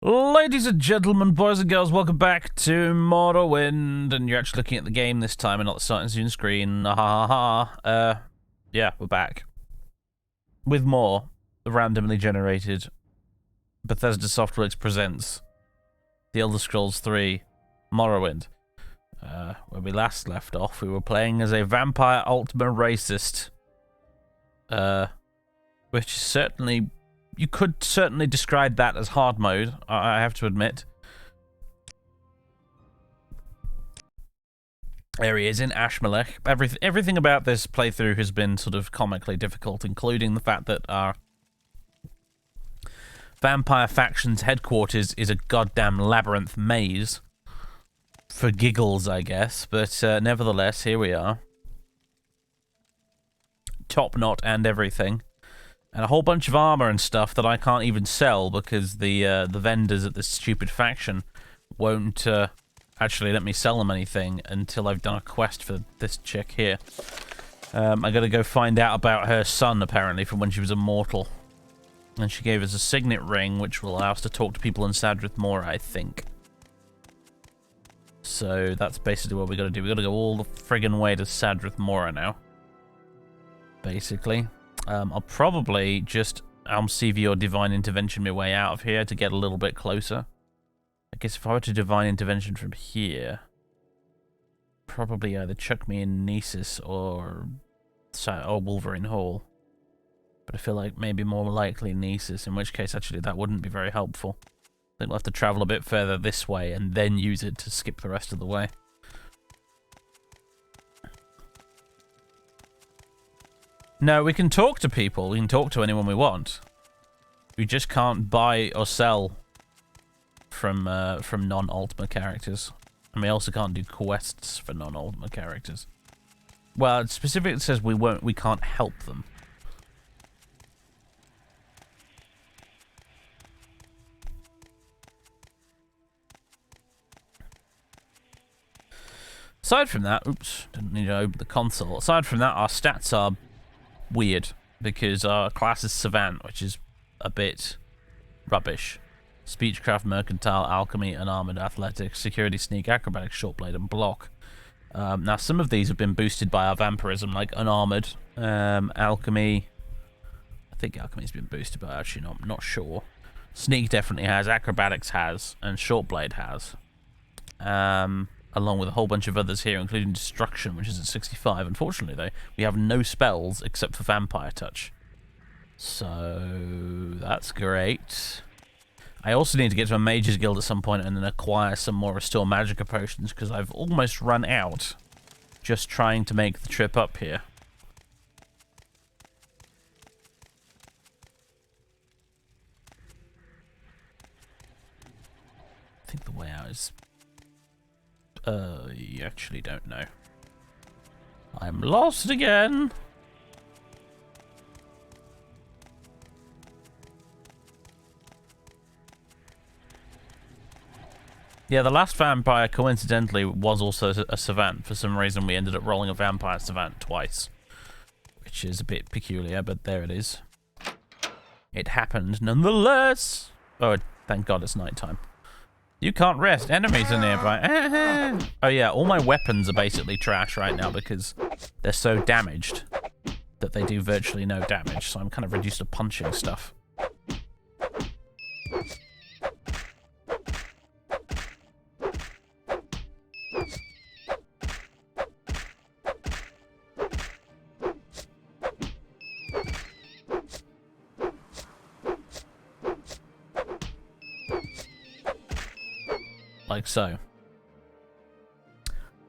Ladies and gentlemen, boys and girls, welcome back to Morrowind, and you're actually looking at the game this time and not the starting soon screen. Yeah, we're back. With more randomly generated Bethesda Softworks presents The Elder Scrolls 3 Morrowind. Where we last left off, we were playing as a vampire ultima racist. Which certainly... You could certainly describe that as hard mode, I have to admit. There he is in Ashmelech. Everything about this playthrough has been sort of comically difficult, including the fact that our vampire faction's headquarters is a goddamn labyrinth maze. For giggles, I guess, but nevertheless, here we are. Top knot and everything. And a whole bunch of armor and stuff that I can't even sell because the vendors at this stupid faction won't actually let me sell them anything until I've done a quest for this chick here. I gotta go find out about her son, apparently, from when she was a mortal. And she gave us a signet ring, which will allow us to talk to people in Sadrith Mora, I think. So that's basically what we gotta do. We gotta go all the friggin' way to Sadrith Mora now. Basically. I'll probably just CV or Divine Intervention my way out of here to get a little bit closer. I guess if I were to Divine Intervention from here, probably either chuck me in Nesis or Wolverine Hall. But I feel like maybe more likely Nesis, in which case actually that wouldn't be very helpful. I think we'll have to travel a bit further this way and then use it to skip the rest of the way. No, we can talk to people. We can talk to anyone we want. We just can't buy or sell from non-Ultima characters. And we also can't do quests for non-Ultima characters. Well, it specifically says we can't help them. Aside from that, oops, didn't need to open the console. Aside from that, our stats are weird, because our class is Savant, which is a bit rubbish. Speechcraft, Mercantile, Alchemy, Unarmored, Athletics, Security, Sneak, Acrobatics, Shortblade, and Block. Now, some of these have been boosted by our Vampirism, like Unarmored, Alchemy. I think Alchemy's been boosted, but actually not sure. Sneak definitely has, Acrobatics has, and Shortblade has. Along with a whole bunch of others here, including Destruction, which is at 65. Unfortunately, though, we have no spells except for Vampire Touch. So, that's great. I also need to get to a Mage's Guild at some point and then acquire some more Restore Magicka potions, because I've almost run out just trying to make the trip up here. I think the way out is... you actually don't know. I'm lost again. Yeah, the last vampire, coincidentally, was also a Savant. For some reason, we ended up rolling a vampire Savant twice. Which is a bit peculiar, but there it is. It happened nonetheless. Oh, thank God it's nighttime. You can't rest. Enemies are nearby. Oh yeah, all my weapons are basically trash right now because they're so damaged that they do virtually no damage. So I'm kind of reduced to punching stuff. Like so.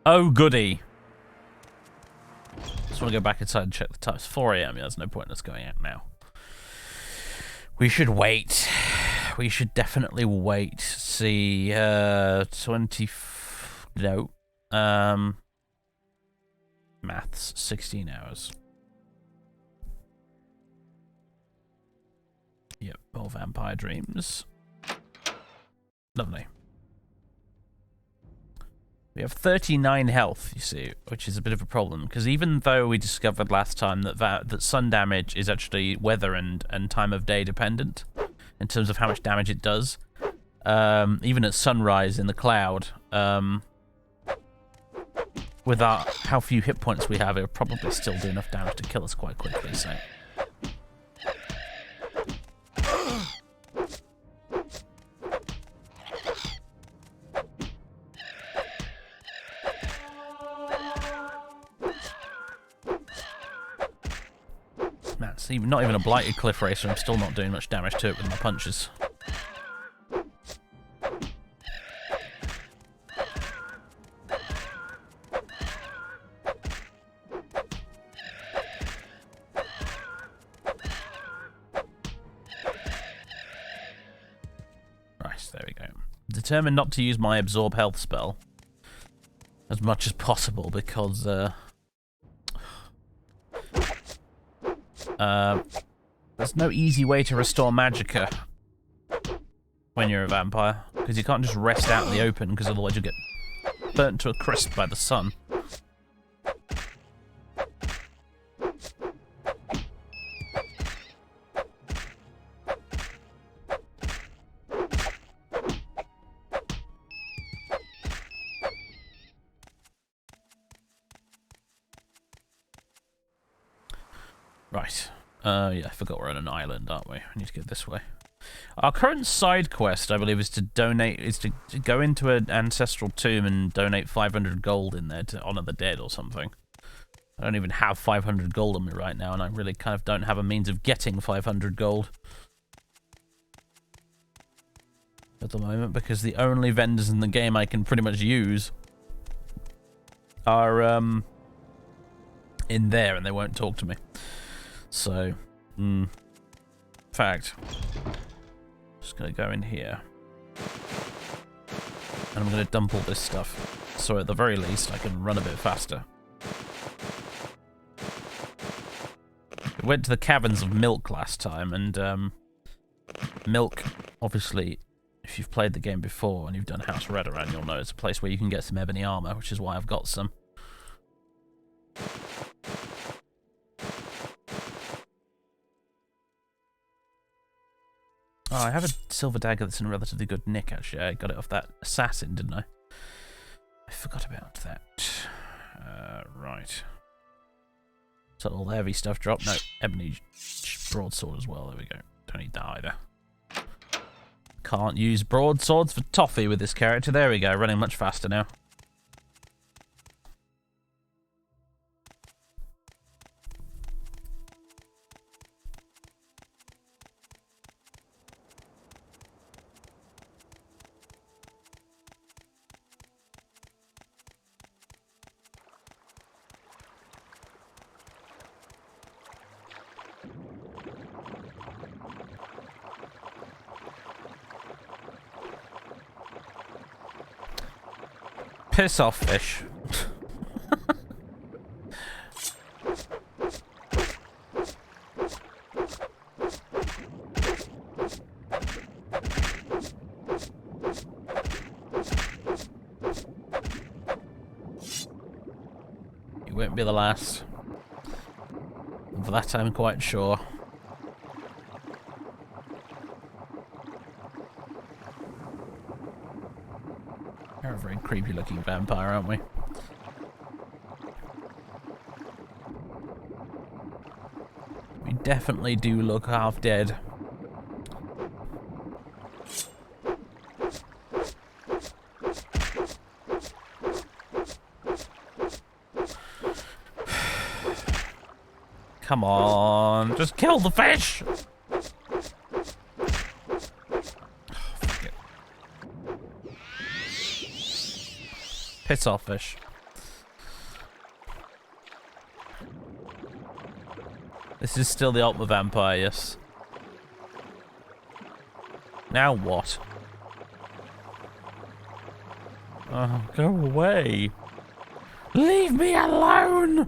Oh, goody. Just want to go back inside and check the time. It's 4 AM. Yeah, there's no point in us going out now. We should wait. We should definitely wait. See, 20... No. Maths, 16 hours. Yep, more Vampire Dreams. Lovely. We have 39 health, you see, which is a bit of a problem, because even though we discovered last time that sun damage is actually weather and time of day dependent, in terms of how much damage it does, even at sunrise in the cloud, with how few hit points we have, it would probably still do enough damage to kill us quite quickly, so... That's not even a blighted cliff racer, I'm still not doing much damage to it with my punches. There we go. Determined not to use my absorb health spell as much as possible because there's no easy way to restore magicka when you're a vampire, because you can't just rest out in the open, because otherwise you'll get burnt to a crisp by the sun. Right. Yeah, I forgot we're on an island, aren't we? I need to get this way. Our current side quest, I believe, is to go into an ancestral tomb and donate 500 gold in there to honor the dead or something. I don't even have 500 gold on me right now, and I really kind of don't have a means of getting 500 gold at the moment, because the only vendors in the game I can pretty much use are in there, and they won't talk to me. So, in fact, just gonna go in here, and I'm gonna dump all this stuff, so at the very least I can run a bit faster. We went to the Caverns of Milk last time, and Milk, obviously, if you've played the game before and you've done House Redoran, you'll know it's a place where you can get some ebony armor, which is why I've got some. Oh, I have a silver dagger that's in relatively good nick, actually. I got it off that assassin, didn't I? I forgot about that. Right. So all the heavy stuff dropped. No, ebony broadsword as well. There we go. Don't need that either. Can't use broadswords for toffee with this character. There we go. Running much faster now. Piss off, fish. You won't be the last. Of that I'm quite sure. You're a very creepy looking vampire, aren't we? We definitely do look half dead. Come on, just kill the fish! Piss off, fish. This is still the Ultimate Vampire, yes. Now what? Oh, go away. Leave me alone!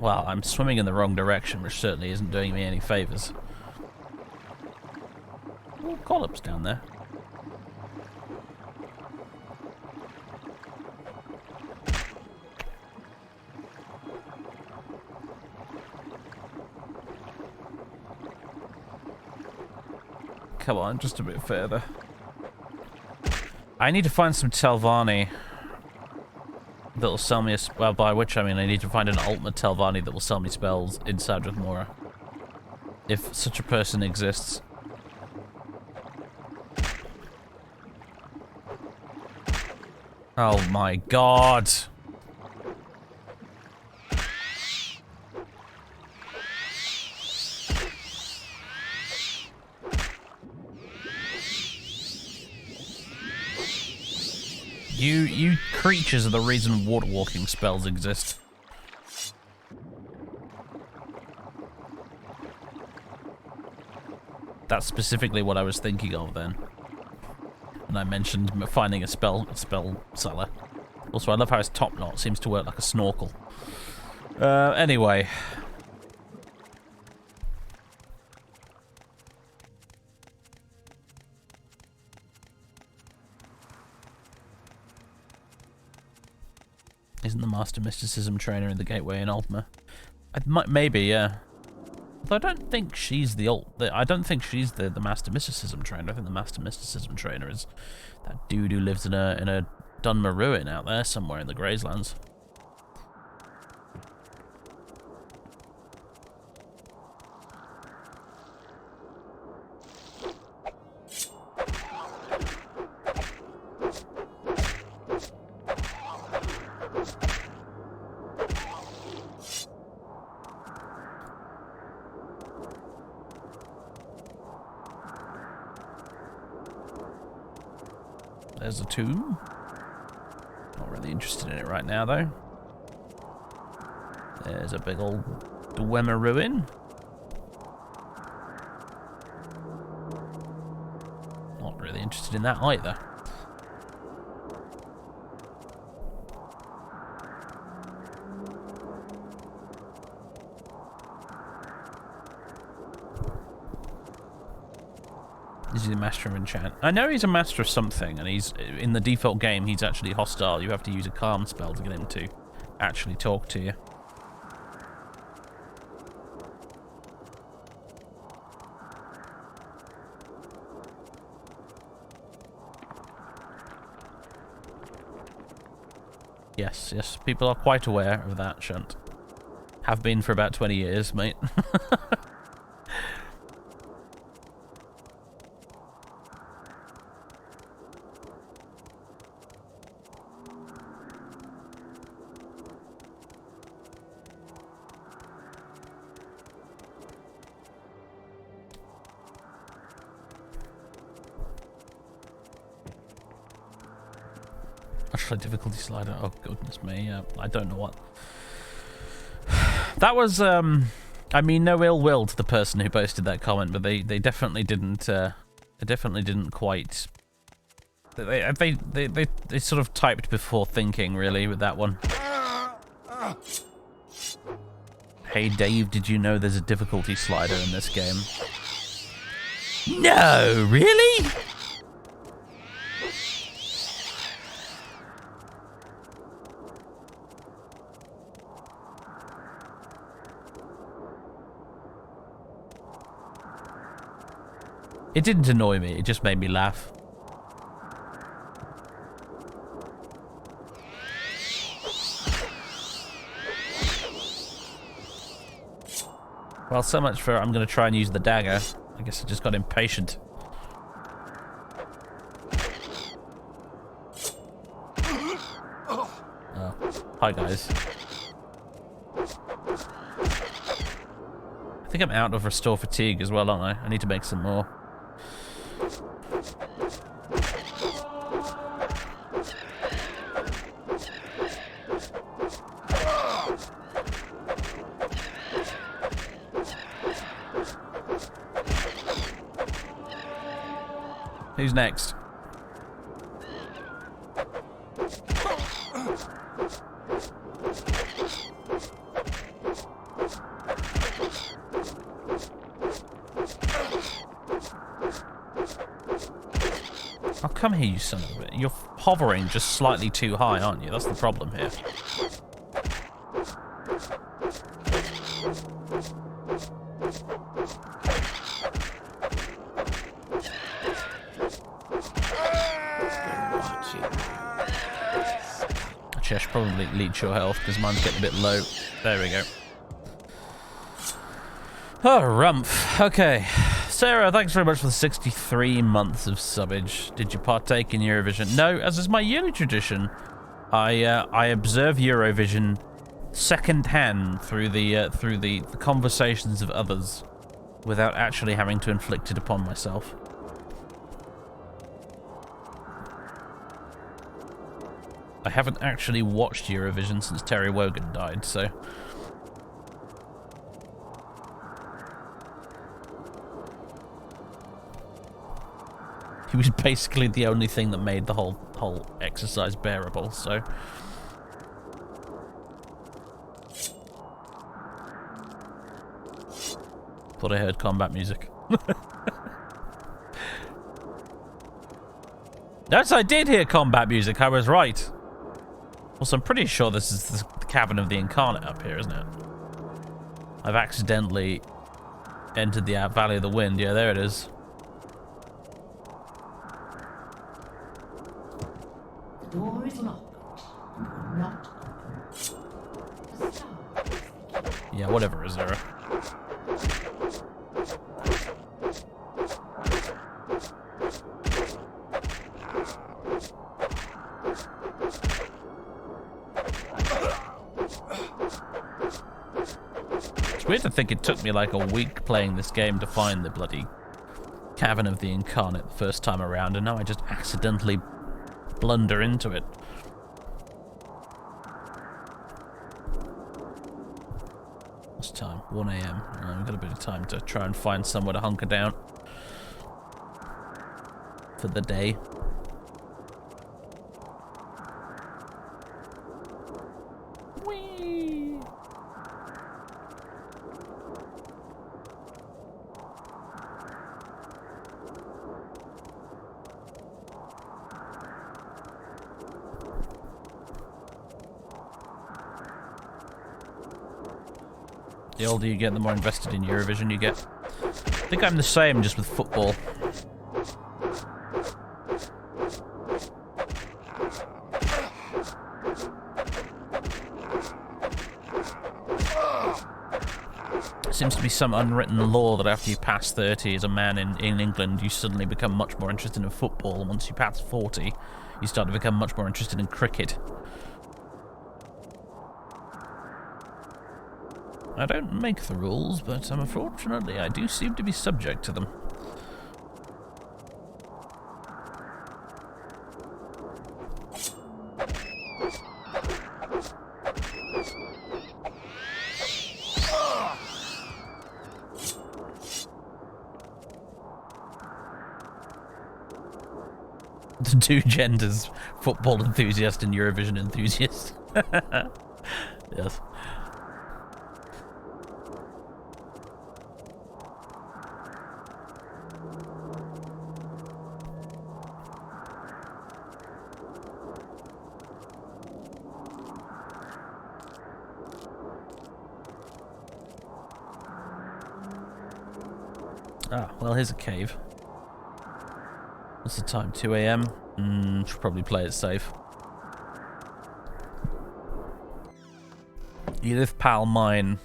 Well, I'm swimming in the wrong direction, which certainly isn't doing me any favours. Oh, collops down there. Come on, just a bit further. I need to find some Telvanni that'll sell me a... Well, by which I mean I need to find an ultimate Telvanni that will sell me spells in Sadrith Mora. If such a person exists. Oh my god! You creatures are the reason water walking spells exist. That's specifically what I was thinking of then. And I mentioned finding a spell seller. Also, I love how his top knot seems to work like a snorkel. Anyway. Isn't the Master Mysticism trainer in the Gateway in Ultima? Maybe, yeah. Although I don't think she's I don't think she's the Master Mysticism trainer. I think the Master Mysticism trainer is that dude who lives in a Dunmer ruin out there somewhere in the Grayslands. There's a tomb. Not really interested in it right now, though. There's a big old Dwemer ruin. Not really interested in that either. Is he the master of enchant? I know he's a master of something, and he's in the default game. He's actually hostile. You have to use a calm spell to get him to actually talk to you. Yes, yes, people are quite aware of that, Shunt. Have been for about 20 years, mate. Difficulty slider. Oh goodness me! I don't know what. That was. I mean, no ill will to the person who posted that comment, but they definitely didn't. They definitely didn't quite. They sort of typed before thinking, really, with that one. Hey Dave, did you know there's a difficulty slider in this game? No, really? It didn't annoy me, it just made me laugh. Well, so much for I'm going to try and use the dagger. I guess I just got impatient. Oh, hi guys. I think I'm out of restore fatigue as well, aren't I? I need to make some more. Who's next? Oh, come here, you son of a bitch. You're hovering just slightly too high, aren't you? That's the problem here. Actually, I should probably leech your health because mine's getting a bit low. There we go. Oh, rumph. Okay. Sarah, thanks very much for the 63 months of subbage. Did you partake in Eurovision? No, as is my yearly tradition. I observe Eurovision second-hand through the conversations of others without actually having to inflict it upon myself. I haven't actually watched Eurovision since Terry Wogan died, so... He was basically the only thing that made the whole exercise bearable, so... Thought I heard combat music. Yes, I did hear combat music, I was right. Also, I'm pretty sure this is the Cavern of the Incarnate up here, isn't it? I've accidentally entered the Valley of the Wind. Yeah, there it is. The door is locked and will not open. The star is the key. Yeah, whatever, Azura. It's weird to think it took me like a week playing this game to find the bloody Cavern of the Incarnate the first time around, and now I just accidentally blunder into it. What's time? 1 AM. We've got a bit of time to try and find somewhere to hunker down for the day. Whee! The older you get, the more invested in Eurovision you get. I think I'm the same, just with football. Seems to be some unwritten law that after you pass 30 as a man in England, you suddenly become much more interested in football, and once you pass 40, you start to become much more interested in cricket. I don't make the rules, but unfortunately I do seem to be subject to them. The two genders, football enthusiast and Eurovision enthusiast. Yes. Ah, well, here's a cave. What's the time? 2 AM? Should probably play it safe. Edith Pal Mine.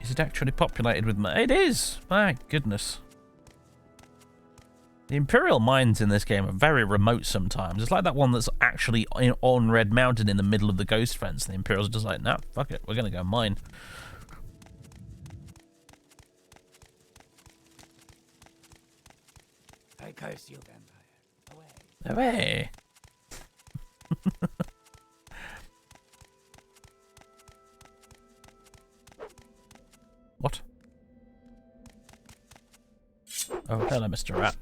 Is it actually populated with mine? It is! My goodness. The Imperial mines in this game are very remote sometimes. It's like that one that's actually on Red Mountain in the middle of the Ghost Fence. The Imperials are just like, nah, fuck it, we're gonna go mine. I curse you, vampire. Away. Away. What? Oh, hello, Mr. Rat.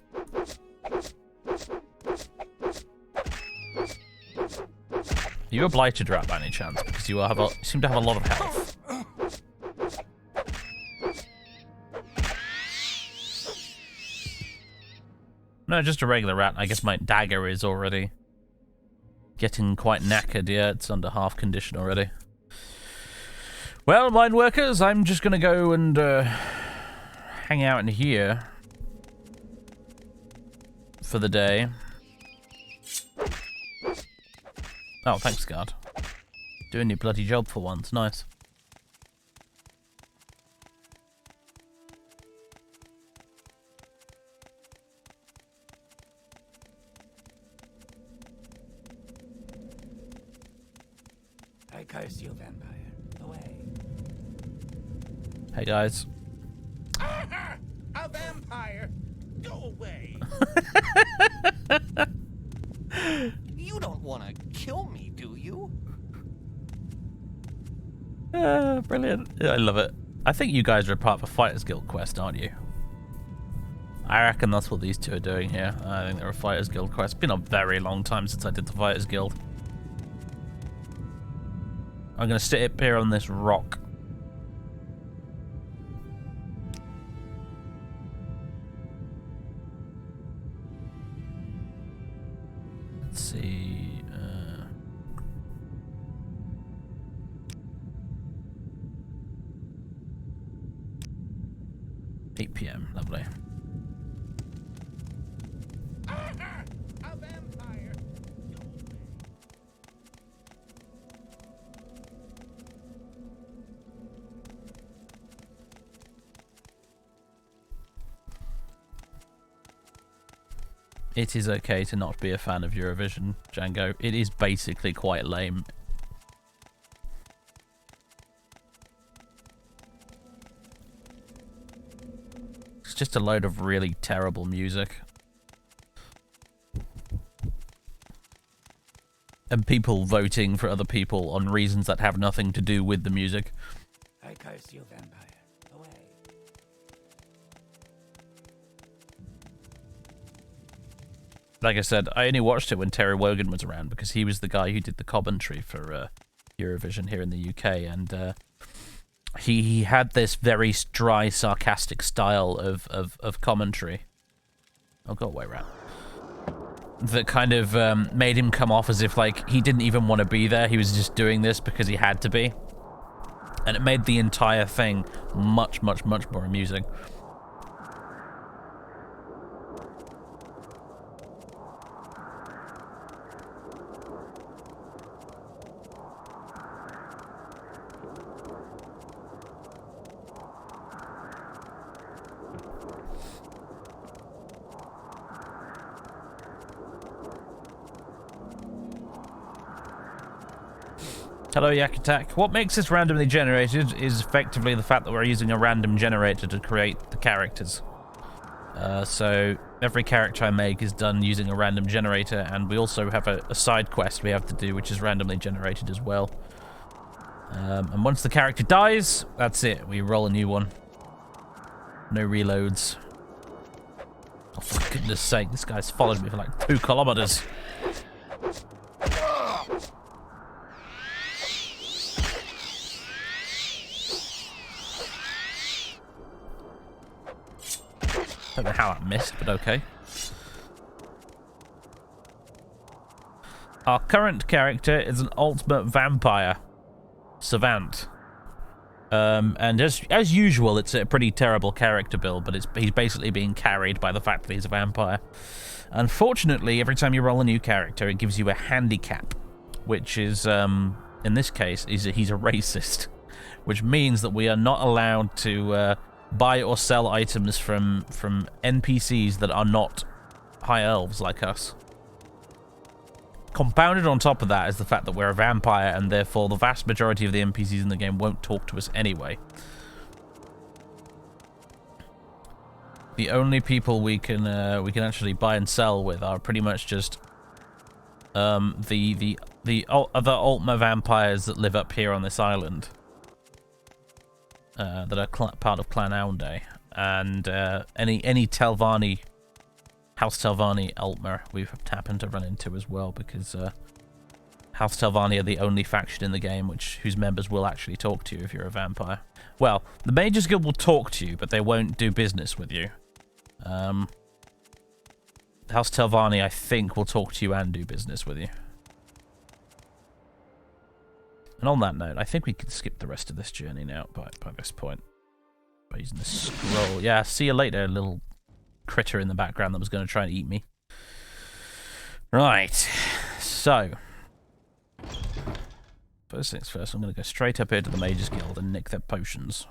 Are you a blighted rat by any chance? Because you seem to have a lot of health. No, just a regular rat. I guess my dagger is already getting quite knackered. Yeah, it's under half condition already. Well, mine workers, I'm just gonna go and hang out in here for the day. Oh, thanks, guard. Doing your bloody job for once. Nice. I curse you, vampire. Away. Hey, guys. A vampire! Go away! You don't want to kill me, do you? Brilliant. Yeah, I love it. I think you guys are a part of a Fighters Guild quest, aren't you? I reckon that's what these two are doing here. I think they're a Fighters Guild quest. It's been a very long time since I did the Fighters Guild. I'm going to sit up here on this rock. Let's see. 8 PM, lovely. A vampire! It is okay to not be a fan of Eurovision, Django. It is basically quite lame. It's just a load of really terrible music. And people voting for other people on reasons that have nothing to do with the music. I curse you, vampire. Away. Like I said, I only watched it when Terry Wogan was around because he was the guy who did the commentary for Eurovision here in the UK, and he had this very dry, sarcastic style of commentary. Oh, go away, rat. That kind of made him come off as if like he didn't even want to be there. He was just doing this because he had to be, and it made the entire thing much, much, much more amusing. Hello, Yak Attack. What makes this randomly generated is effectively the fact that we're using a random generator to create the characters. So every character I make is done using a random generator, and we also have a side quest we have to do, which is randomly generated as well. And once the character dies, that's it. We roll a new one. No reloads. Oh, for goodness sake, this guy's followed me for like 2 kilometers. Don't know how that missed, but okay. Our current character is an ultimate vampire. Savant. And as usual, it's a pretty terrible character build, but he's basically being carried by the fact that he's a vampire. Unfortunately, every time you roll a new character, it gives you a handicap, which is, in this case, he's a racist, which means that we are not allowed to buy or sell items from NPCs that are not high elves like us. Compounded on top of that is the fact that we're a vampire, and therefore the vast majority of the NPCs in the game won't talk to us anyway. The only people we can actually buy and sell with are pretty much just the other Ultima vampires that live up here on this island. That are part of Clan Aunde, and any Telvanni, House Telvanni Ultima we've happened to run into as well, because House Telvanni are the only faction in the game whose members will actually talk to you if you're a vampire. Well, the Mages Guild will talk to you, but they won't do business with you. House Telvanni, I think, will talk to you and do business with you. And on that note, I think we can skip the rest of this journey now by this point. By using the scroll. Yeah, see you later, little critter in the background that was going to try and eat me. Right. So. First things first, I'm going to go straight up here to the Mages Guild and nick their potions.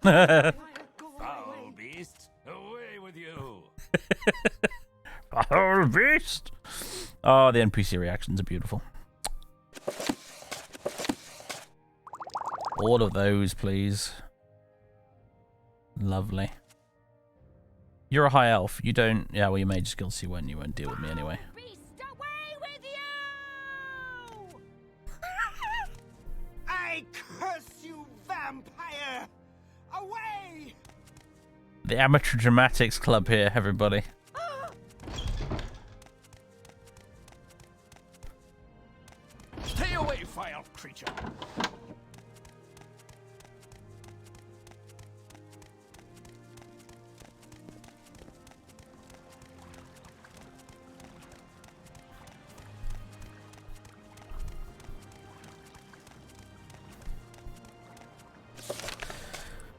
Foul beast, away with you! Foul beast! Oh, the NPC reactions are beautiful. All of those, please. Lovely. You're a high elf. You don't... Yeah, well, you may just see when you won't deal with me anyway. Beast, away with you! I curse you, vampire! Away! The Amateur Dramatics Club here, everybody. Stay away, vile creature!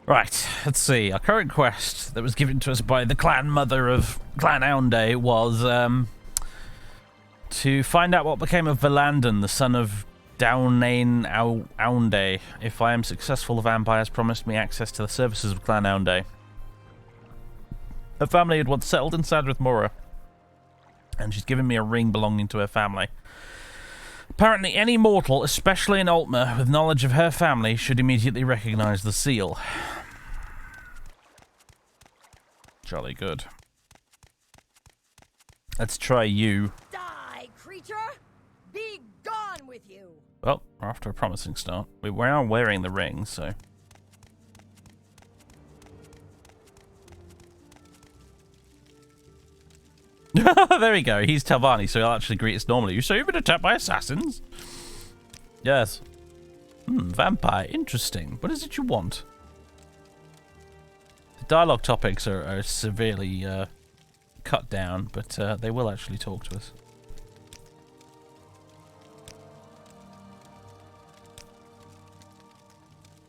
Right, let's see. Our current quest that was given to us by the clan mother of Clan Aunde was to find out what became of Valandon, the son of Downane Aunde. If I am successful, the vampire has promised me access to the services of Clan Aunde. Her family had once settled in Sadrith Mora, and she's given me a ring belonging to her family. Apparently, any mortal, especially in Altmer, with knowledge of her family, should immediately recognize the seal. Jolly good. Let's try you. Die, creature! Be gone with you! Well, we're off to a promising start. We are wearing the ring, so... There we go. He's Telvanni, so he'll actually greet us normally. So you've been attacked by assassins? Yes. Vampire. Interesting. What is it you want? The dialogue topics are severely cut down, but they will actually talk to us.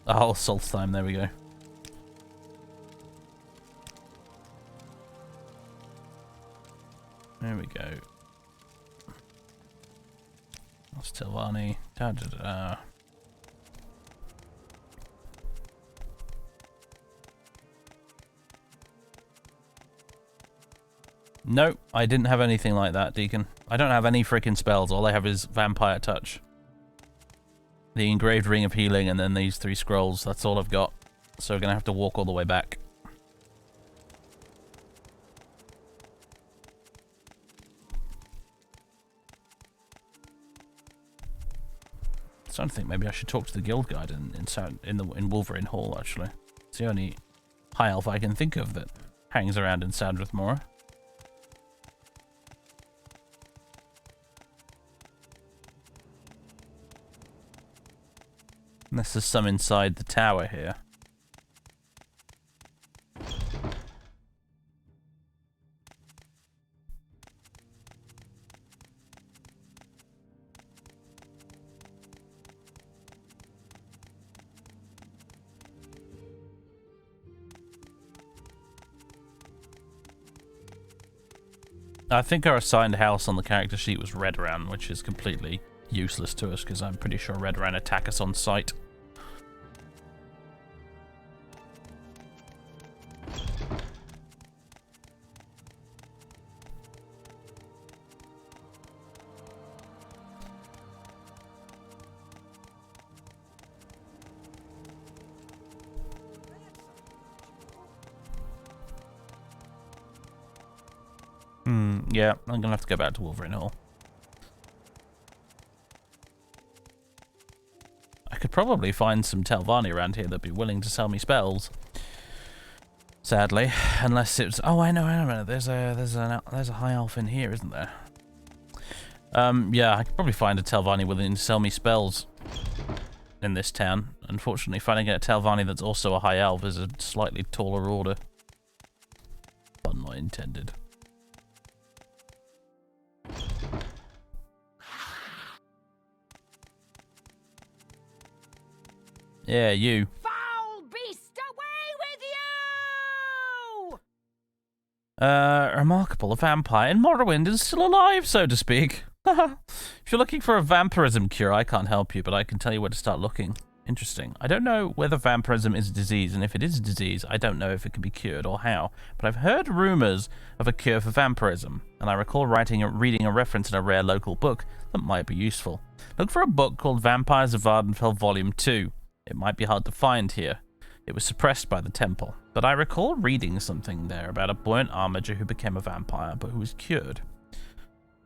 Oh, Solstheim. There we go. There we go. That's Telvanni. Da da da. No, I didn't have anything like that, Deacon. I don't have any freaking spells. All I have is Vampire Touch. The engraved Ring of Healing and then these 3 scrolls. That's all I've got. So we're going to have to walk all the way back. I don't think maybe I should talk to the guild guide in Wolverine Hall. Actually, it's the only high elf I can think of that hangs around in Sadrith Mora. Unless there's some inside the tower here. I think our assigned house on the character sheet was Redoran, which is completely useless to us because I'm pretty sure Redoran attack us on sight. Yeah, I'm gonna have to go back to Wolverine Hall. I could probably find some Telvanni around here that'd be willing to sell me spells. Sadly, unless it's... Oh, I know. There's a high elf in here, isn't there? Yeah, I could probably find a Telvanni willing to sell me spells in this town. Unfortunately, finding a Telvanni that's also a high elf is a slightly taller order. Pun not intended. Yeah, you. Foul beast, away with you! Remarkable, a vampire in Morrowind is still alive, so to speak. If you're looking for a vampirism cure, I can't help you, but I can tell you where to start looking. Interesting. I don't know whether vampirism is a disease, and if it is a disease, I don't know if it can be cured or how. But I've heard rumors of a cure for vampirism, and I recall reading a reference in a rare local book that might be useful. Look for a book called Vampires of Ardentville Volume 2. It might be hard to find here. It was suppressed by the temple, but I recall reading something there about a buoyant armiger who became a vampire, but who was cured.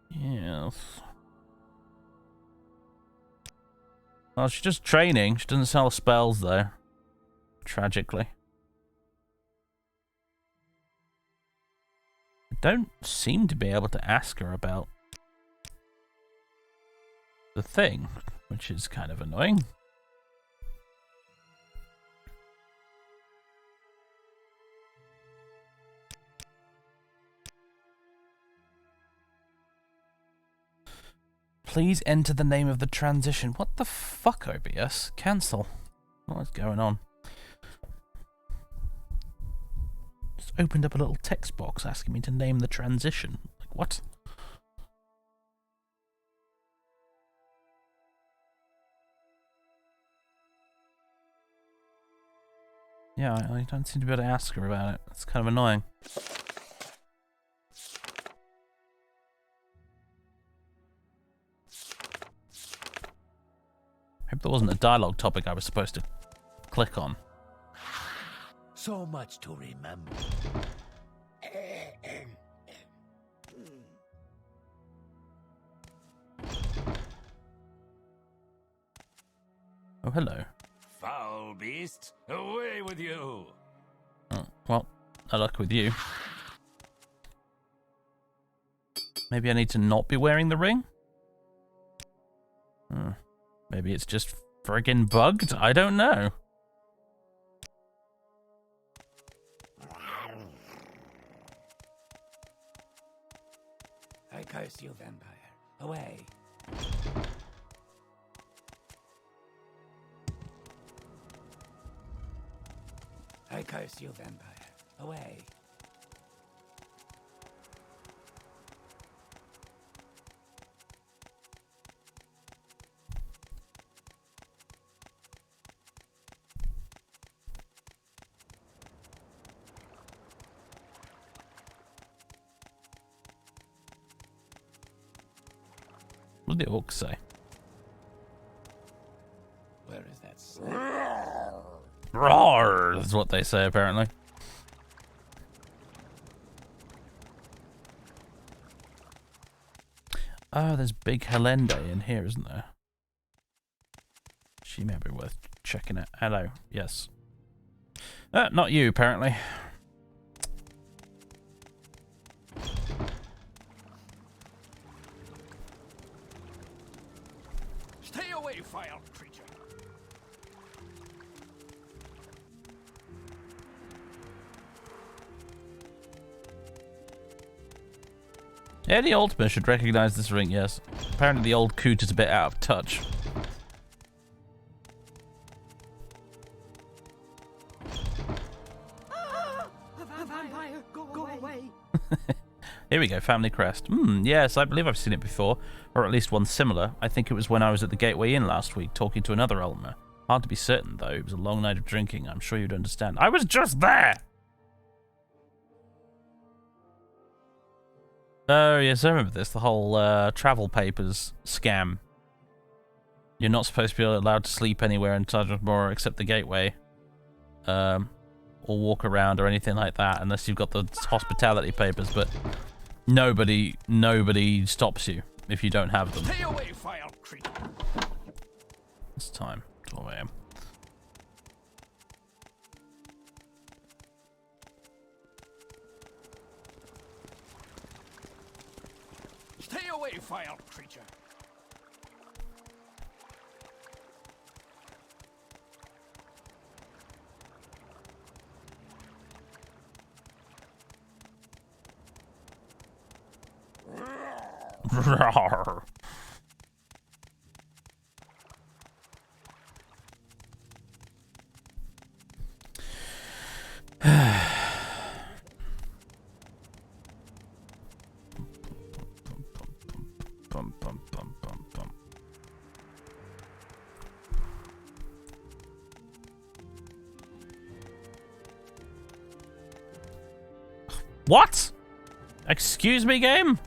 Yes. Well, she's just training. She doesn't sell spells, though. Tragically. I don't seem to be able to ask her about the thing, which is kind of annoying. Please enter the name of the transition. What the fuck, OBS? Cancel. What's going on? Just opened up a little text box asking me to name the transition. Like, what? Yeah, I don't seem to be able to ask her about it. It's kind of annoying. I hope there wasn't a dialogue topic I was supposed to click on. So much to remember. Oh, hello. Foul beast, away with you! Oh, well, no luck with you. Maybe I need to not be wearing the ring? Maybe it's just friggin' bugged? I don't know. I curse you, vampire. Away. I curse you, vampire. Away. What did the orcs say? Where is that snake? Roar! That's what they say, apparently. Oh, there's Big Helende in here, isn't there? She may be worth checking out. Hello. Yes. Not you, apparently. Stay away, vile creature. Yeah, the Ultima should recognize this ring, yes. Apparently the old coot is a bit out of touch. A vampire! Go away! Here we go, family crest. Yes, I believe I've seen it before, or at least one similar. I think it was when I was at the Gateway Inn last week, talking to another Ultima. Hard to be certain, though. It was a long night of drinking. I'm sure you'd understand. I was just there! Oh, yes, I remember this. The whole travel papers scam. You're not supposed to be allowed to sleep anywhere in Untitled Morrowind except the Gateway. Or walk around or anything like that, unless you've got the hospitality papers, but nobody stops you if you don't have them. Stay away, vile creature. It's time. 12 AM. Stay away, vile creature. Rawr. What? Excuse me, game?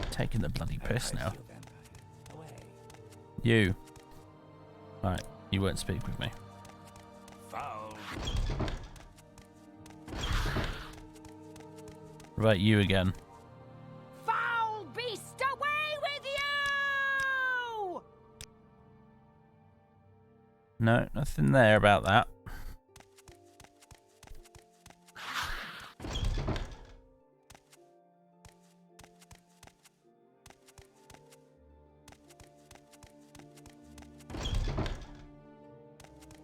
Taking the bloody piss now. You. Right, you won't speak with me. Foul. Right, you again. Foul beast, away with you! No, nothing there about that.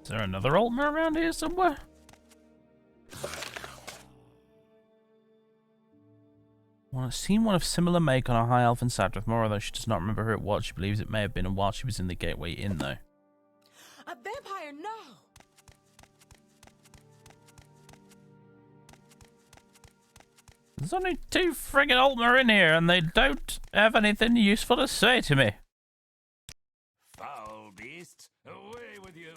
Is there another Altmer around here somewhere? Well, I've seen one of similar make on a high elf in Sadrith Mora, though she does not remember who it was. She believes it may have been while she was in the Gateway Inn, though. A vampire, no! There's only 2 friggin' Altmer in here, and they don't have anything useful to say to me. Foul beast, away with you.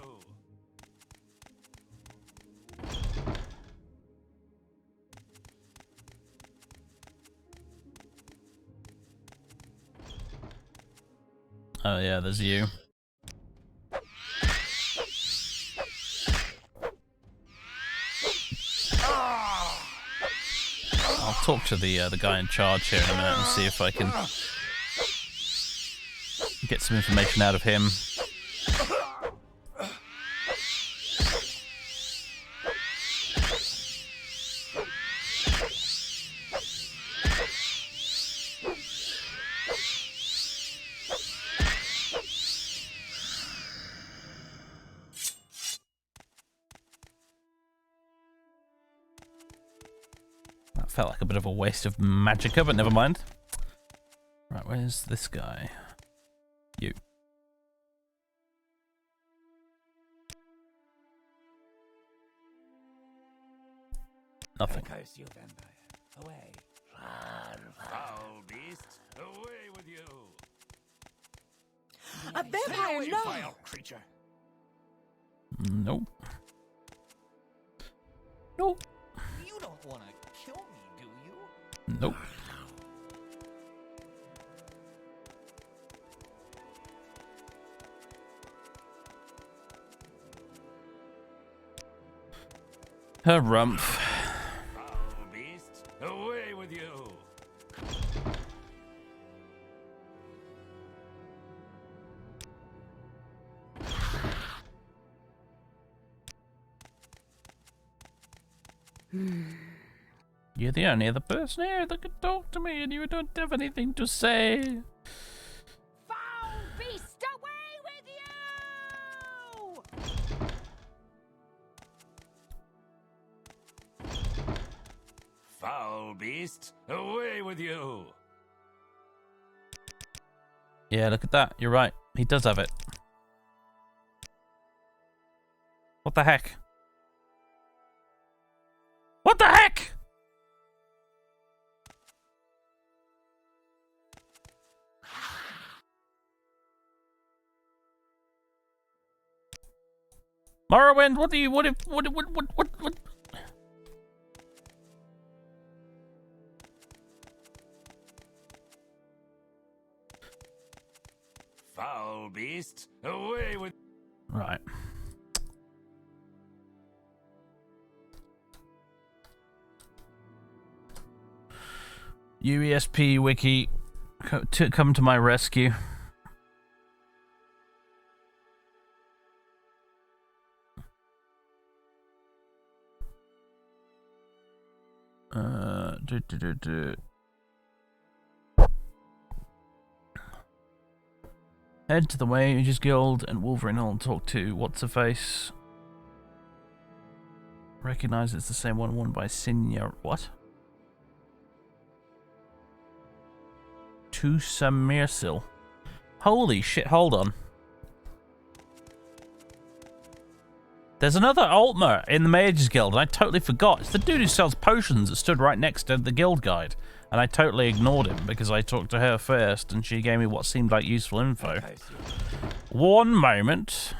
Oh yeah, there's you. I'll talk to the guy in charge here in a minute and see if I can get some information out of him. That felt like a bit of a waste of magicka, but never mind. Right, where's this guy? You. Nothing. Curse you, vampire. Away. Foul beast, away with you. A vampire, You no! vile creature. Nope. Nope. You don't want to kill me, do you? Nope. Her rump. Foul beast, away with you. You're the only other person here that can talk to me, and you don't have anything to say. Foul beast, away with you! Foul beast, away with you. Yeah, look at that. You're right. He does have it. What the heck? What the heck? Morrowind, what do you, what? Foul beast, away with... Right. UESP wiki, come to my rescue. Head to the Wages Guild and Wolverine Hall and talk to What's-Her-Face. Recognize it's the same one worn by Senior... What? To Samirsil. Holy shit, hold on. There's another Altmer in the Mages Guild, and I totally forgot. It's the dude who sells potions that stood right next to the guild guide. And I totally ignored him because I talked to her first, and she gave me what seemed like useful info. One moment.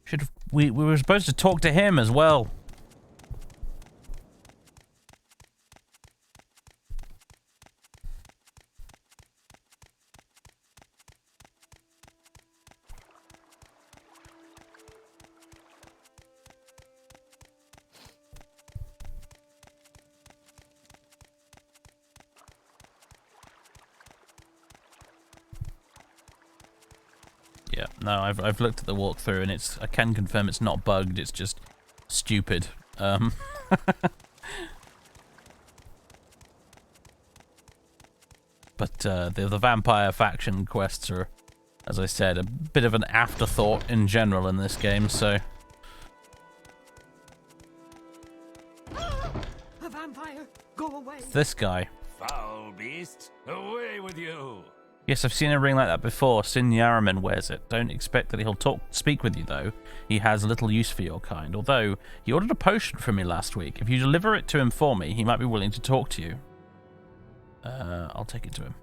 Should have we were supposed to talk to him as well. Yeah, no, I've looked at the walkthrough and I can confirm it's not bugged. It's just stupid. But the vampire faction quests are, as I said, a bit of an afterthought in general in this game. So A vampire! Go away! this guy. Foul beast, away with you! Yes, I've seen a ring like that before. Sin Yaraman wears it. Don't expect that he'll speak with you, though. He has little use for your kind. Although, he ordered a potion from me last week. If you deliver it to him for me, he might be willing to talk to you. I'll take it to him.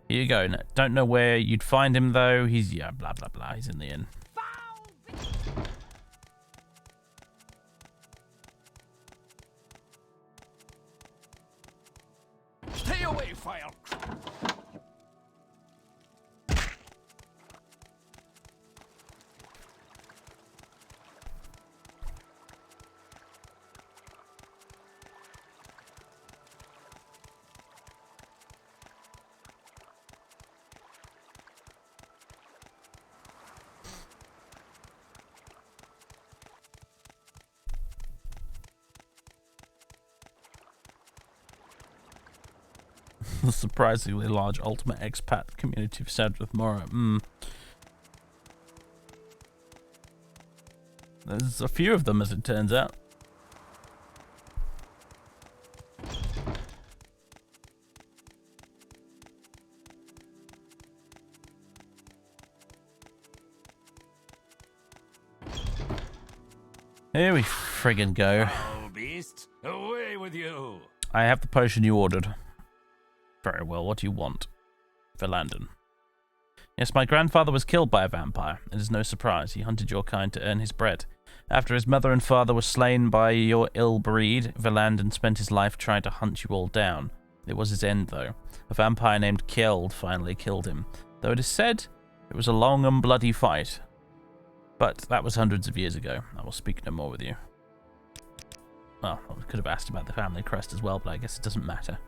Here you go. Don't know where you'd find him, though. He's, yeah, blah, blah, blah. He's in the inn. Stay away, file! The surprisingly large ultimate expat community of Generated Morrowind. There's a few of them, as it turns out. Here we friggin' go. Foul beast, away with you! I have the potion you ordered. Very well, what do you want? Verlandon. Yes, my grandfather was killed by a vampire. It is no surprise. He hunted your kind to earn his bread. After his mother and father were slain by your ill breed, Verlandon spent his life trying to hunt you all down. It was his end, though. A vampire named Kjeld finally killed him, though it is said it was a long and bloody fight. But that was hundreds of years ago. I will speak no more with you. Well, I could have asked about the family crest as well, but I guess it doesn't matter.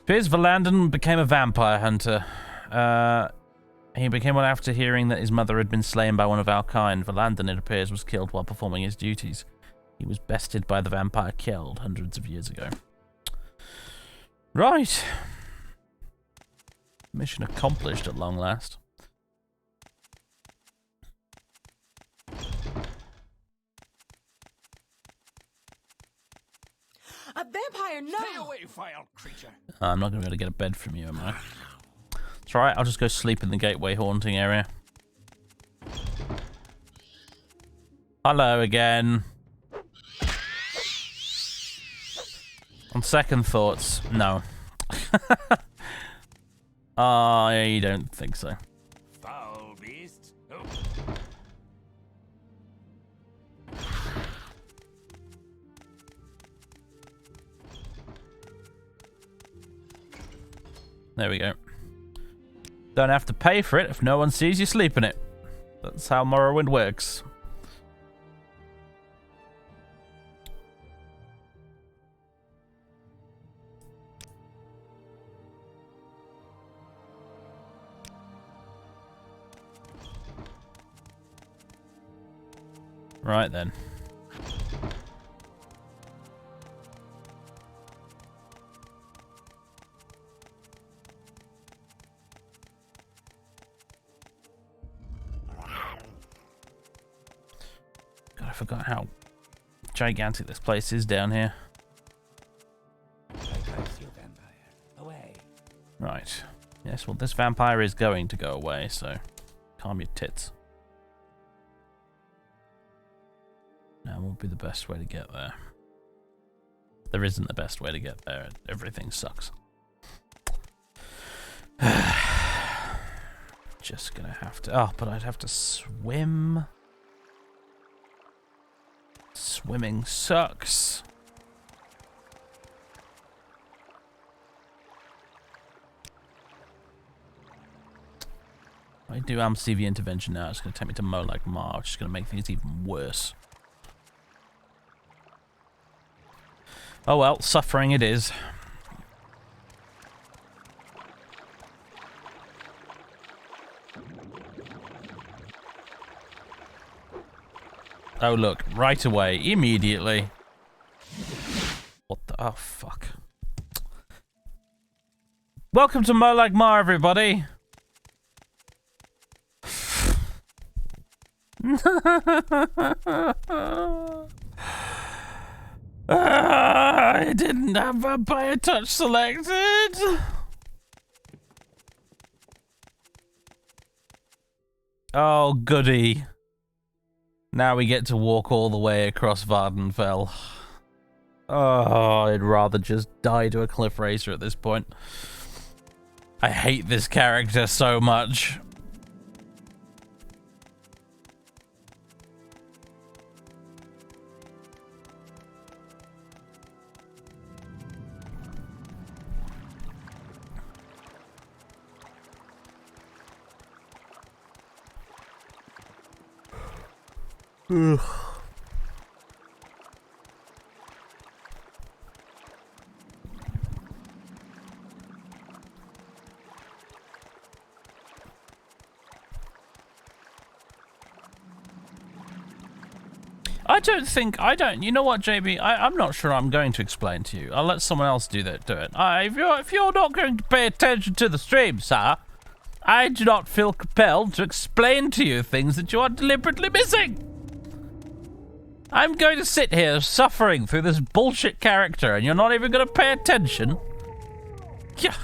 Piers Verlandon became a vampire hunter. He became one after hearing that his mother had been slain by one of our kind. Verlandon, it appears, was killed while performing his duties. He was bested by the vampire Kjeld hundreds of years ago. Right. Mission accomplished at long last. A vampire, no! Stay away, vile creature! I'm not going to be able to get a bed from you, am I? It's alright, I'll just go sleep in the gateway haunting area. Hello again. On second thoughts, no. I don't think so. Foul beast, There we go. Don't have to pay for it if no one sees you sleep in it. That's how Morrowind works. Right then. God, I forgot how gigantic this place is down here. I curse you, vampire. Away. Right. Yes, well, this vampire is going to go away, so calm your tits. Now, what would be the best way to get there? There isn't the best way to get there. Everything sucks. Just gonna have to... Oh, but I'd have to swim. Swimming sucks. I do CV intervention now. It's going to take me to Molag Mar, which is going to make things even worse. Oh well, suffering it is. Oh look, right away, immediately. What the? Oh fuck. Welcome to Molag Mar, everybody. I didn't have Vampire Touch selected. Oh, goody. Now we get to walk all the way across Ardentville. Oh, I'd rather just die to a cliff racer at this point. I hate this character so much. Ugh. You know what, JB? I'm not sure I'm going to explain to you. I'll let someone else do it. If you're not going to pay attention to the stream, sir, I do not feel compelled to explain to you things that you are deliberately missing. I'm going to sit here suffering through this bullshit character and you're not even going to pay attention? Yeah.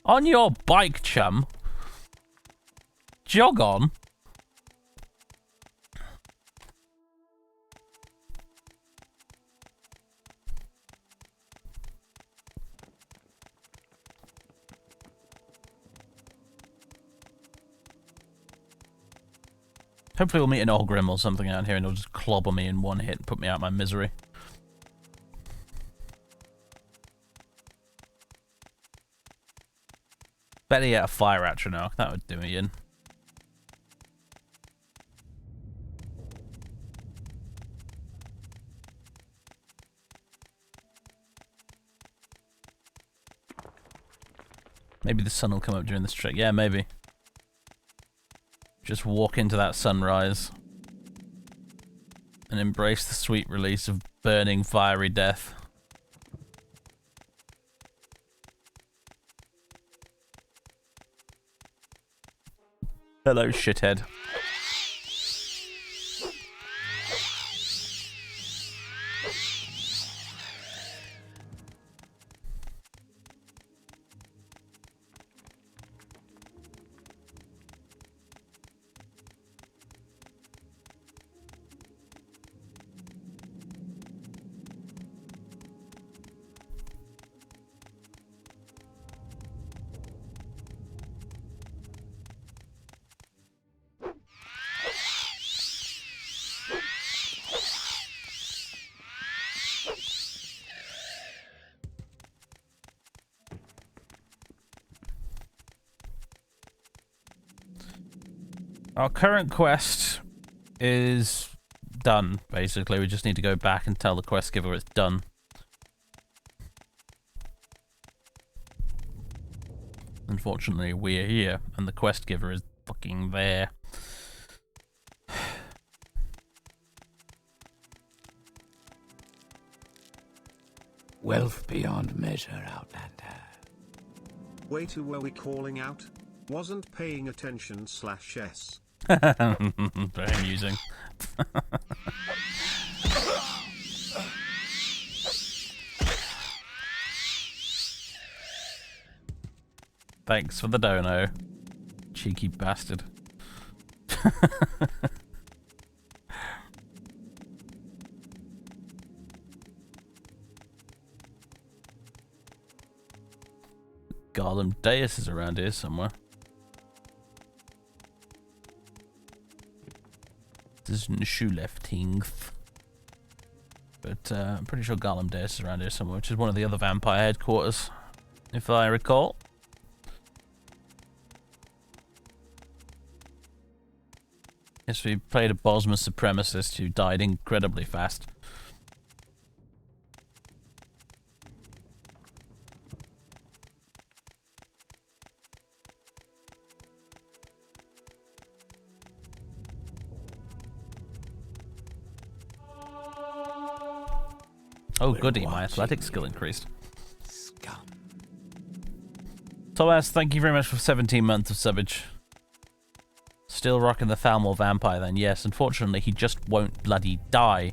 On your bike, chum. Jog on. Hopefully we'll meet an Ogrim or something out here and he'll just clobber me in one hit and put me out of my misery. Better yet, a fire atronach. That would do me in. Maybe the sun will come up during this trek. Yeah, maybe. Just walk into that sunrise and embrace the sweet release of burning, fiery death. Hello, shithead. Our current quest is done, basically. We just need to go back and tell the quest giver it's done. Unfortunately, we're here, and the quest giver is fucking there. Wealth beyond measure, Outlander. Wait, who were we calling out? Wasn't paying attention /s. Very amusing. Thanks for the dono, cheeky bastard. Garland Deus is around here somewhere. There's Nshulefting. But I'm pretty sure Garlem Deus is around here somewhere, which is one of the other vampire headquarters, if I recall. Yes, we played a Bosma supremacist who died incredibly fast. Oh goody, my athletic skill increased. Scum. Thomas, thank you very much for 17 months of subbage. Still rocking the Thalmor vampire then, yes. Unfortunately, he just won't bloody die.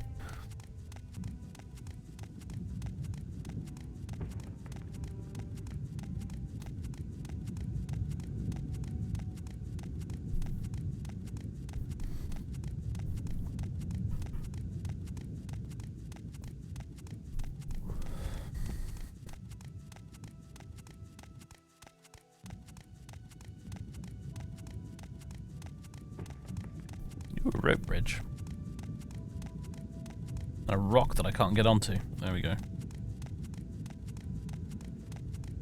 Ooh, a rope bridge. A rock that I can't get onto. There we go.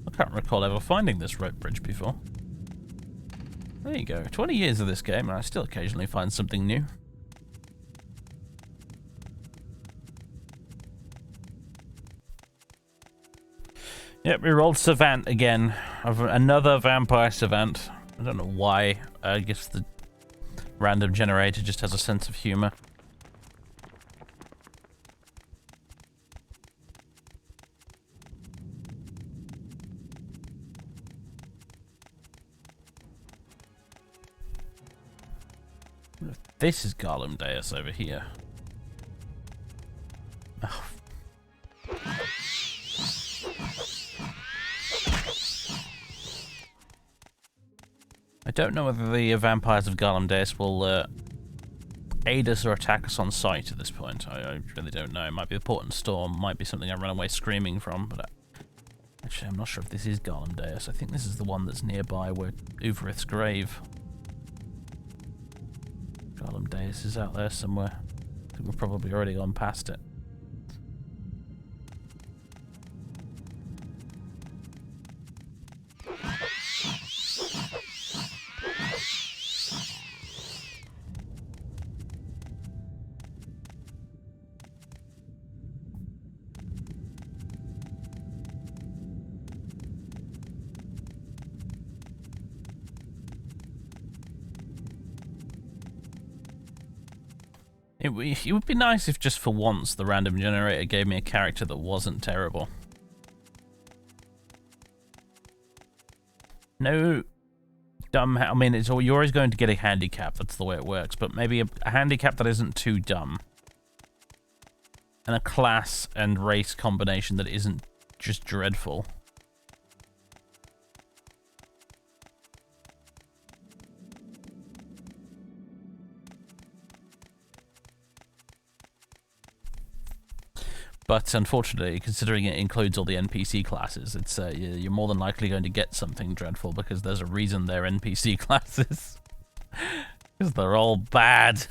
I can't recall ever finding this rope bridge before. There you go. 20 years of this game and I still occasionally find something new. Yep, we rolled Savant again. Another vampire Savant. I don't know why. I guess the random generator just has a sense of humor. This is Garlem Deus over here. Oh. I don't know whether the vampires of Garlem Deus will aid us or attack us on sight at this point. I really don't know. It might be a port and storm, might be something I run away screaming from, but actually I'm not sure if this is Garlem Deus. I think this is the one that's nearby where Uvarith's grave. Garlem Deus is out there somewhere. I think we've probably already gone past it. It would be nice if just for once the random generator gave me a character that wasn't terrible. No dumb... I mean, you're always going to get a handicap, that's the way it works, but maybe a handicap that isn't too dumb. And a class and race combination that isn't just dreadful. But unfortunately, considering it includes all the NPC classes, it's you're more than likely going to get something dreadful because there's a reason they're NPC classes. Because they're all bad.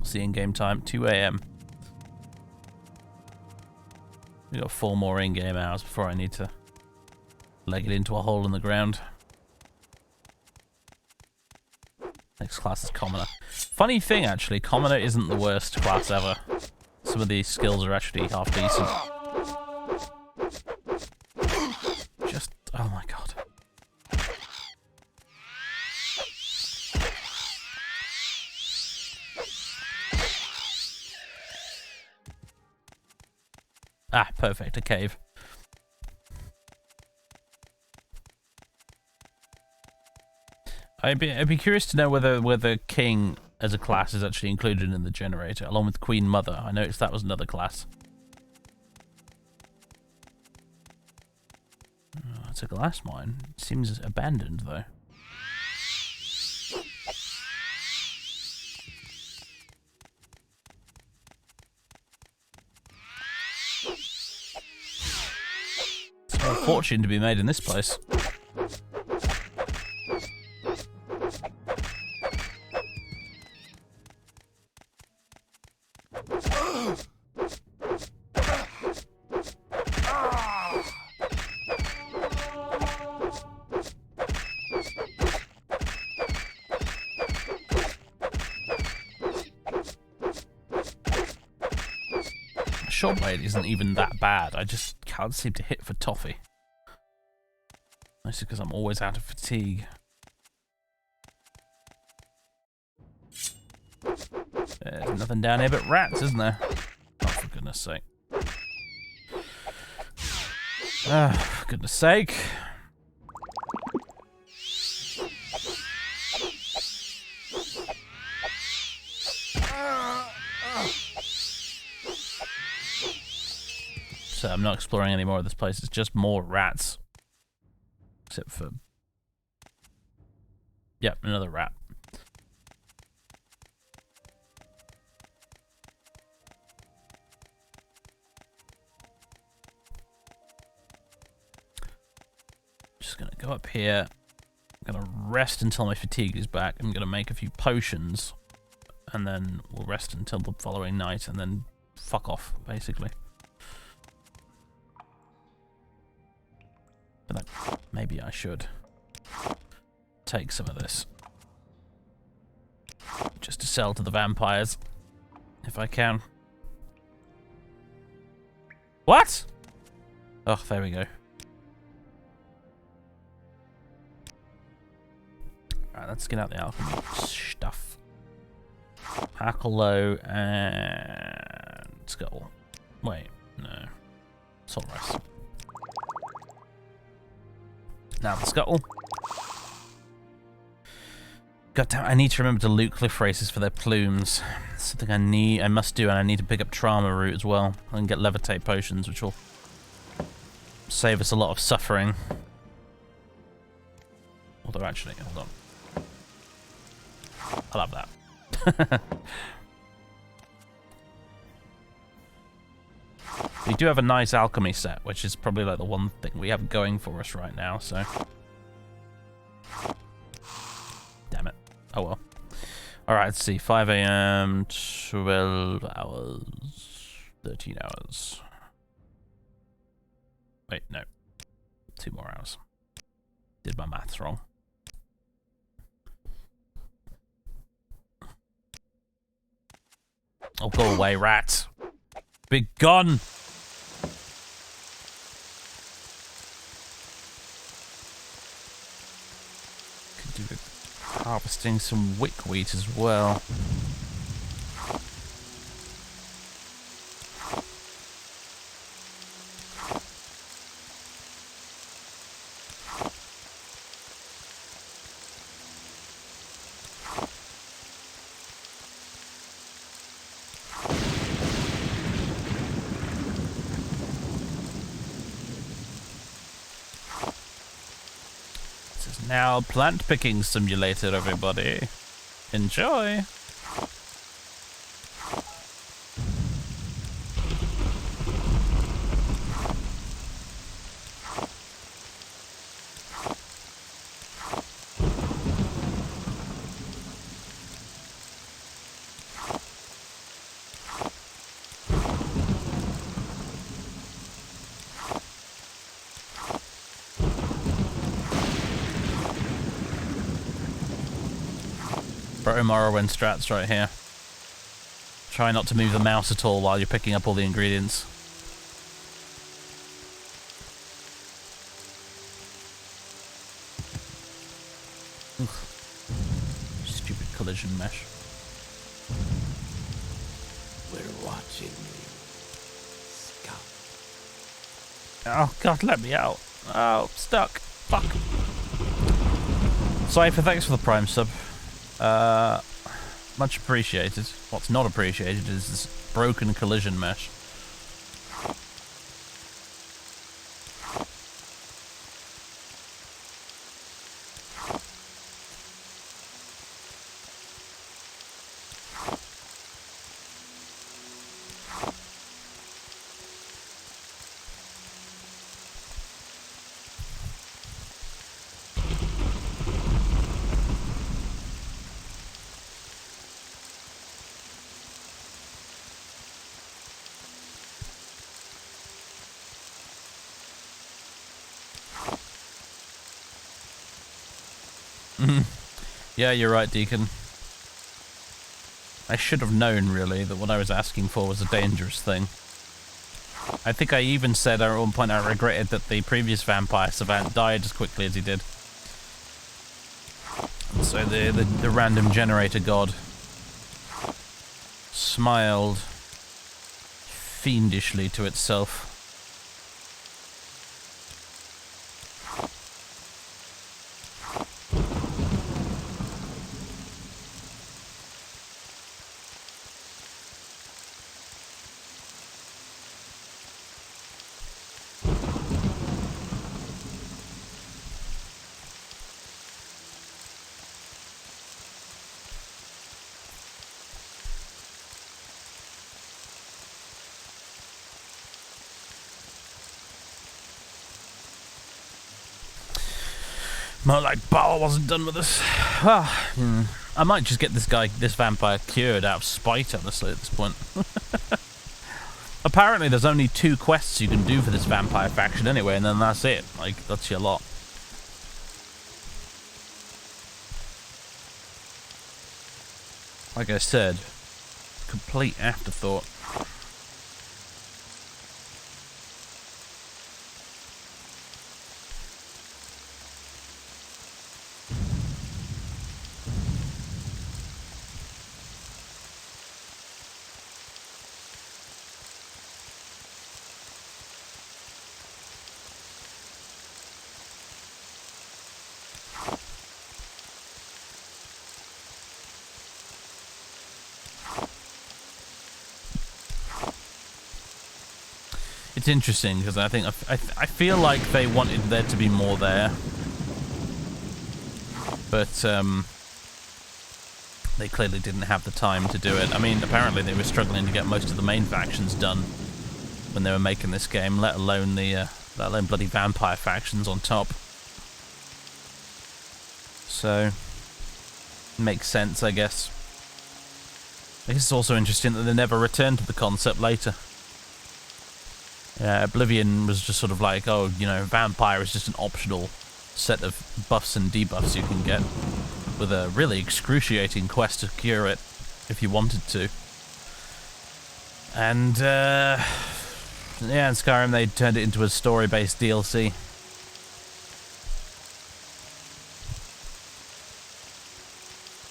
See you in game time, 2 AM. We got 4 more in-game hours before I need to leg it into a hole in the ground. Next class is Commoner. Funny thing, actually, Commoner isn't the worst class ever. Some of these skills are actually half decent. Just, oh my god. Ah, perfect, a cave. I'd be curious to know whether King as a class is actually included in the generator, along with Queen Mother. I noticed that was another class. Oh, it's a glass mine. It seems abandoned, though. fortune to be made in this place. Short blade isn't even that bad. I just can't seem to hit for toffee. Mostly because I'm always out of fatigue. There's nothing down here but rats, isn't there? Oh, for goodness sake. For goodness sake. So I'm not exploring any more of this place. It's just more rats. Except for... Yep, another rat. Just gonna go up here. I'm gonna rest until my fatigue is back. I'm gonna make a few potions. And then we'll rest until the following night and then fuck off, basically. But then maybe I should take some of this. Just to sell to the vampires. If I can. What? Oh, there we go. Alright, let's get out the alchemy stuff. Hackalow and skull. Wait, no. Salt rice. Now the scuttle. God damn, I need to remember to loot cliff races for their plumes. It's something I must do, and I need to pick up trauma root as well. And get levitate potions, which will save us a lot of suffering. Although actually, hold on. I'll have that. We do have a nice alchemy set, which is probably like the one thing we have going for us right now, so... Damn it. Oh well. Alright, let's see. 5 AM, 12 hours, 13 hours. Wait, no. 2 more hours. Did my maths wrong. Oh, go away, rat. Be gone! Could do with harvesting some wickwheat as well. Now, plant picking simulator, everybody. Enjoy. Morrowind strats right here. Try not to move the mouse at all while you're picking up all the ingredients. Ugh. Stupid collision mesh. We're watching you, Scout. Oh god, let me out. Oh, stuck. Fuck. Cypher, thanks for the Prime sub. Much appreciated. What's not appreciated is this broken collision mesh. Yeah, you're right, Deacon. I should have known, really, that what I was asking for was a dangerous thing. I think I even said at one point I regretted that the previous vampire savant died as quickly as he did. And so the random generator god smiled fiendishly to itself. More like Ball wasn't done with us. I might just get this vampire cured out of spite, honestly, at this point. Apparently there's only 2 quests you can do for this vampire faction anyway, and then that's it. Like, that's your lot. Like I said, complete afterthought. It's interesting because I think I feel like they wanted there to be more there, but they clearly didn't have the time to do it. I mean, apparently they were struggling to get most of the main factions done when they were making this game, let alone bloody vampire factions on top. So makes sense, I guess. I guess it's also interesting that they never returned to the concept later. Oblivion was just sort of like, oh, you know, Vampire is just an optional set of buffs and debuffs you can get, with a really excruciating quest to cure it, if you wanted to. And, yeah, in Skyrim they turned it into a story-based DLC.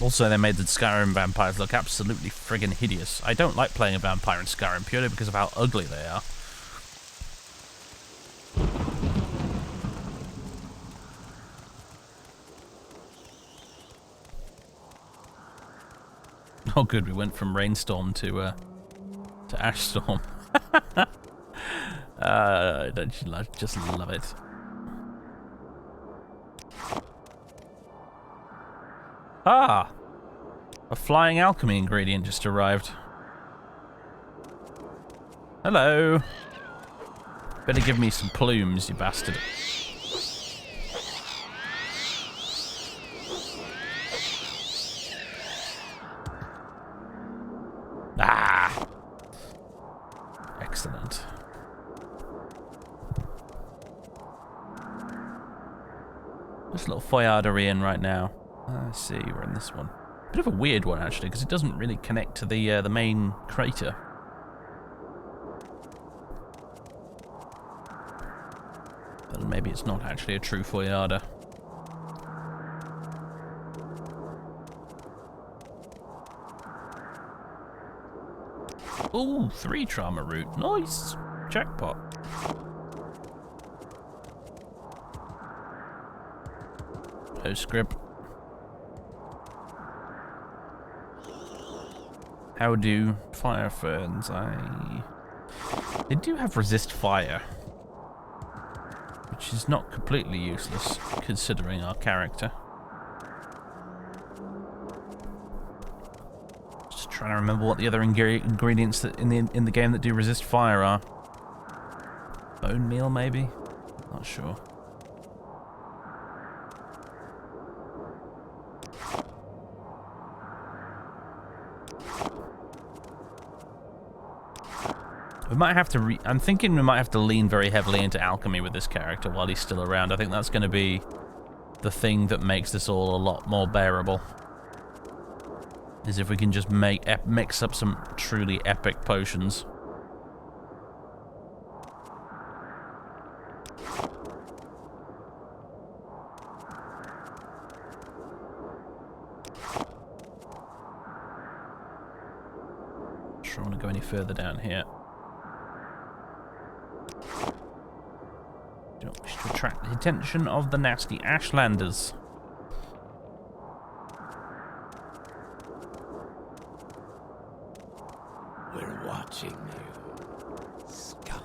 Also, they made the Skyrim vampires look absolutely friggin' hideous. I don't like playing a vampire in Skyrim purely because of how ugly they are. Oh good, we went from Rainstorm to Ashstorm. Don't you just love it. Ah! A flying alchemy ingredient just arrived. Hello! Better give me some plumes, you bastard. Ah! Excellent. This little Foyard are we in right now? I see, we're in this one. Bit of a weird one, actually, because it doesn't really connect to the main crater. But maybe it's not actually a true Foyarder. Ooh, 3 trauma root. Nice! Jackpot. No script. How do fire ferns? They do have resist fire, which is not completely useless considering our character. Just trying to remember what the other ingredients that in the game that do resist fire are. Bone meal, maybe? Not sure. We might have to I'm thinking we might have to lean very heavily into alchemy with this character while he's still around. I think that's going to be the thing that makes this all a lot more bearable. Is if we can just mix up some truly epic potions. I don't want to go any further down here. Do not wish to attract the attention of the nasty Ashlanders. We're watching you, scum.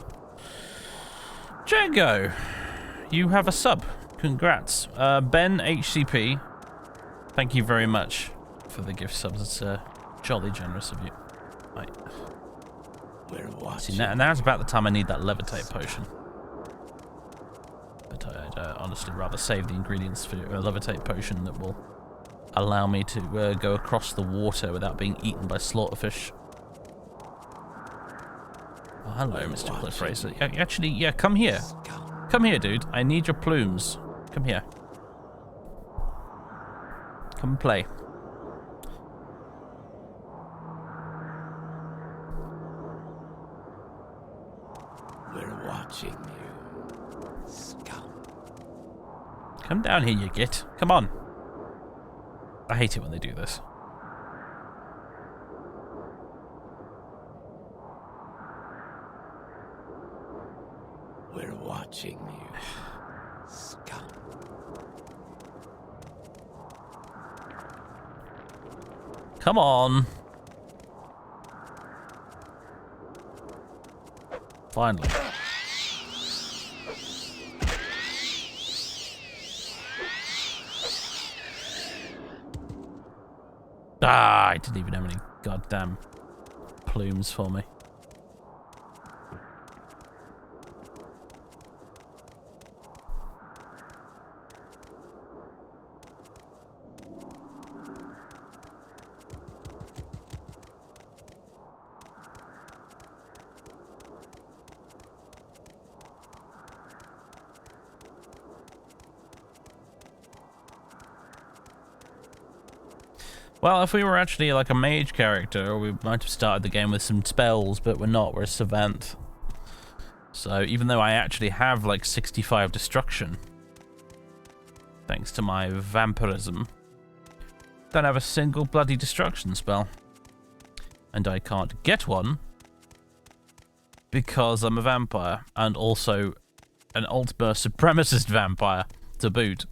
Django, you have a sub. Congrats. Ben HCP, thank you very much for the gift subs. It's jolly generous of you. Right. We're watching. See, now's about the time I need that levitate potion. But I'd honestly rather save the ingredients for a levitate potion that will allow me to go across the water without being eaten by slaughterfish. Oh, hello, Mr. Cliff Racer. Actually, yeah, come here. Come here, dude. I need your plumes. Come here. Come and play. We're watching you, scum. Come down here, you git. Come on. I hate it when they do this. We're watching you, scum. Come on. Finally. Ah, I didn't even have any goddamn plumes for me. Well, if we were actually like a mage character, we might have started the game with some spells, but we're not. We're a savant. So even though I actually have like 65 destruction, thanks to my vampirism, don't have a single bloody destruction spell. And I can't get one because I'm a vampire, and also an ultimate supremacist vampire to boot.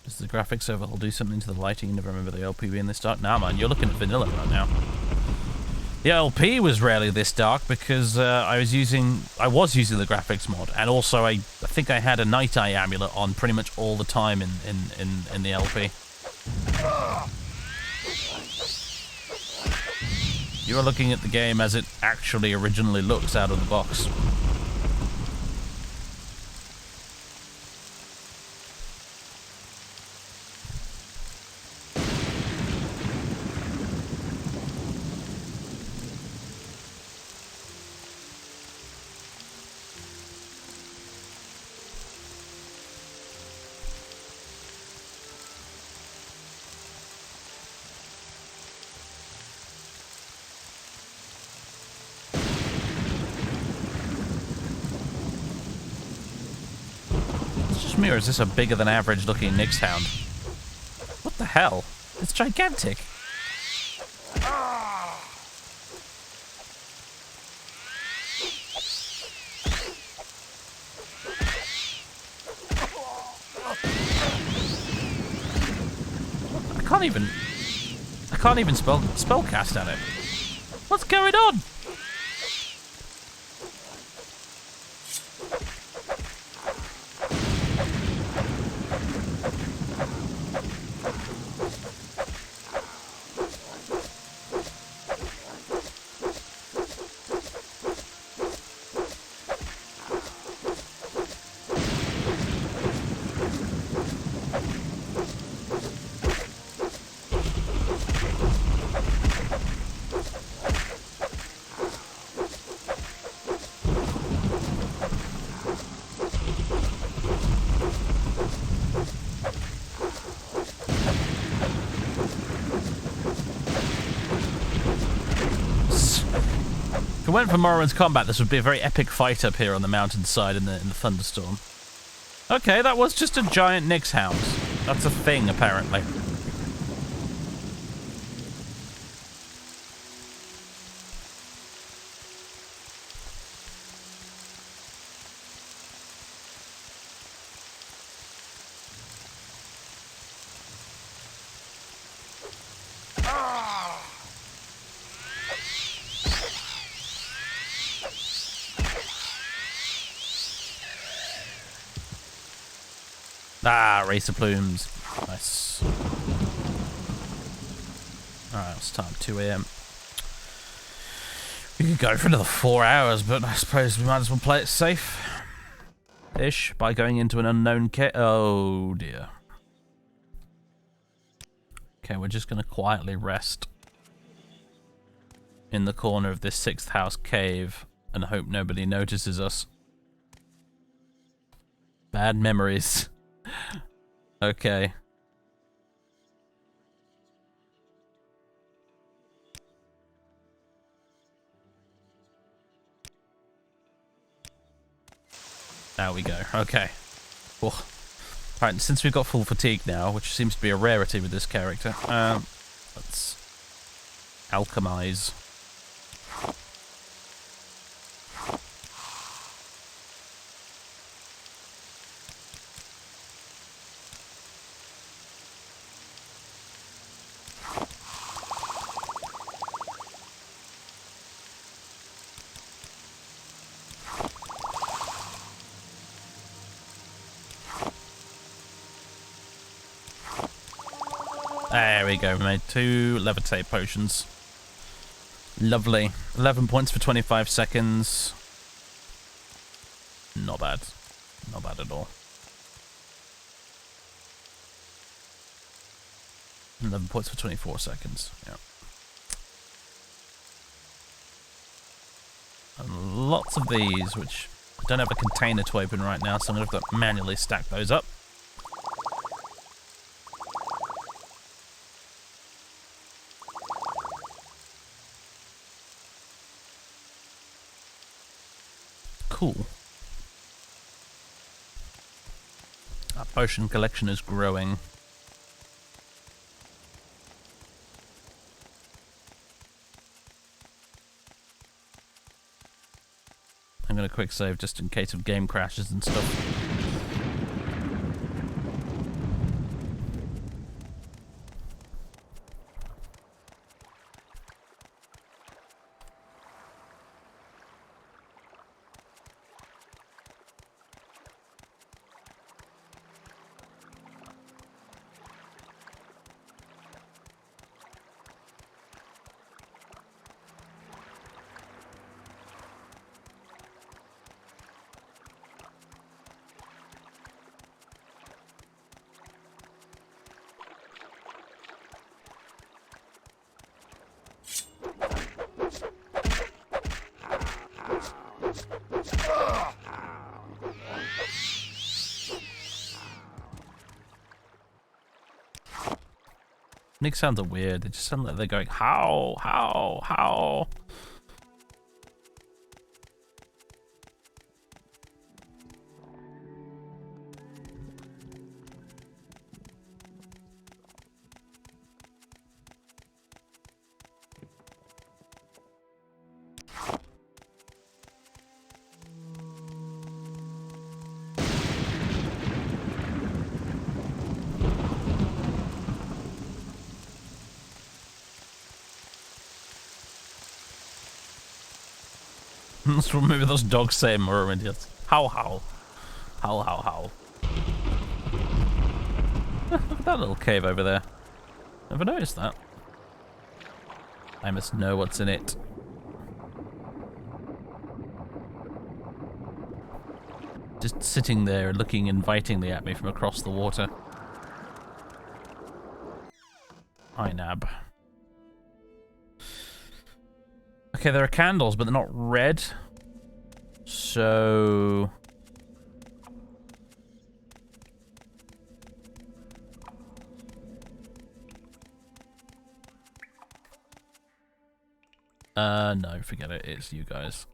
Does the graphics overhaul do something to the lighting? You never remember the LP being this dark? Nah, man, you're looking at vanilla right now. The LP was rarely this dark because I was using the graphics mod, and also I think I had a Night Eye amulet on pretty much all the time in the LP. You are looking at the game as it actually originally looks out of the box. Me, or is this a bigger than average looking Nyx hound? What the hell? It's gigantic. I can't even spellcast at it. What's going on? If it went for Morrowind's combat, this would be a very epic fight up here on the mountainside in the thunderstorm. Okay, that was just a giant Nyx hound. That's a thing, apparently. Ah, racer plumes. Nice. Alright, it's time, 2 AM. We could go for another 4 hours, but I suppose we might as well play it safe-ish by going into an unknown cave. Oh, dear. Okay, we're just going to quietly rest in the corner of this 6th house cave and hope nobody notices us. Bad memories. Okay. There we go. Okay. Oh. Alright, since we've got full fatigue now, which seems to be a rarity with this character, let's alchemize. There we go, we made 2 levitate potions. Lovely. 11 points for 25 seconds. Not bad. Not bad at all. 11 points for 24 seconds. Yeah. And lots of these, which I don't have a container to open right now, so I'm going to have to manually stack those up. Cool. Our potion collection is growing. I'm going to quick save just in case of game crashes and stuff. Nyx sounds are weird. They just sound like they're going, how? Let's remember those dogs saying Morrowind. Yes. How? Look at that little cave over there. Never noticed that. I must know what's in it. Just sitting there looking invitingly at me from across the water. Inab. Okay, there are candles, but they're not red. So... No, forget it. It's you guys.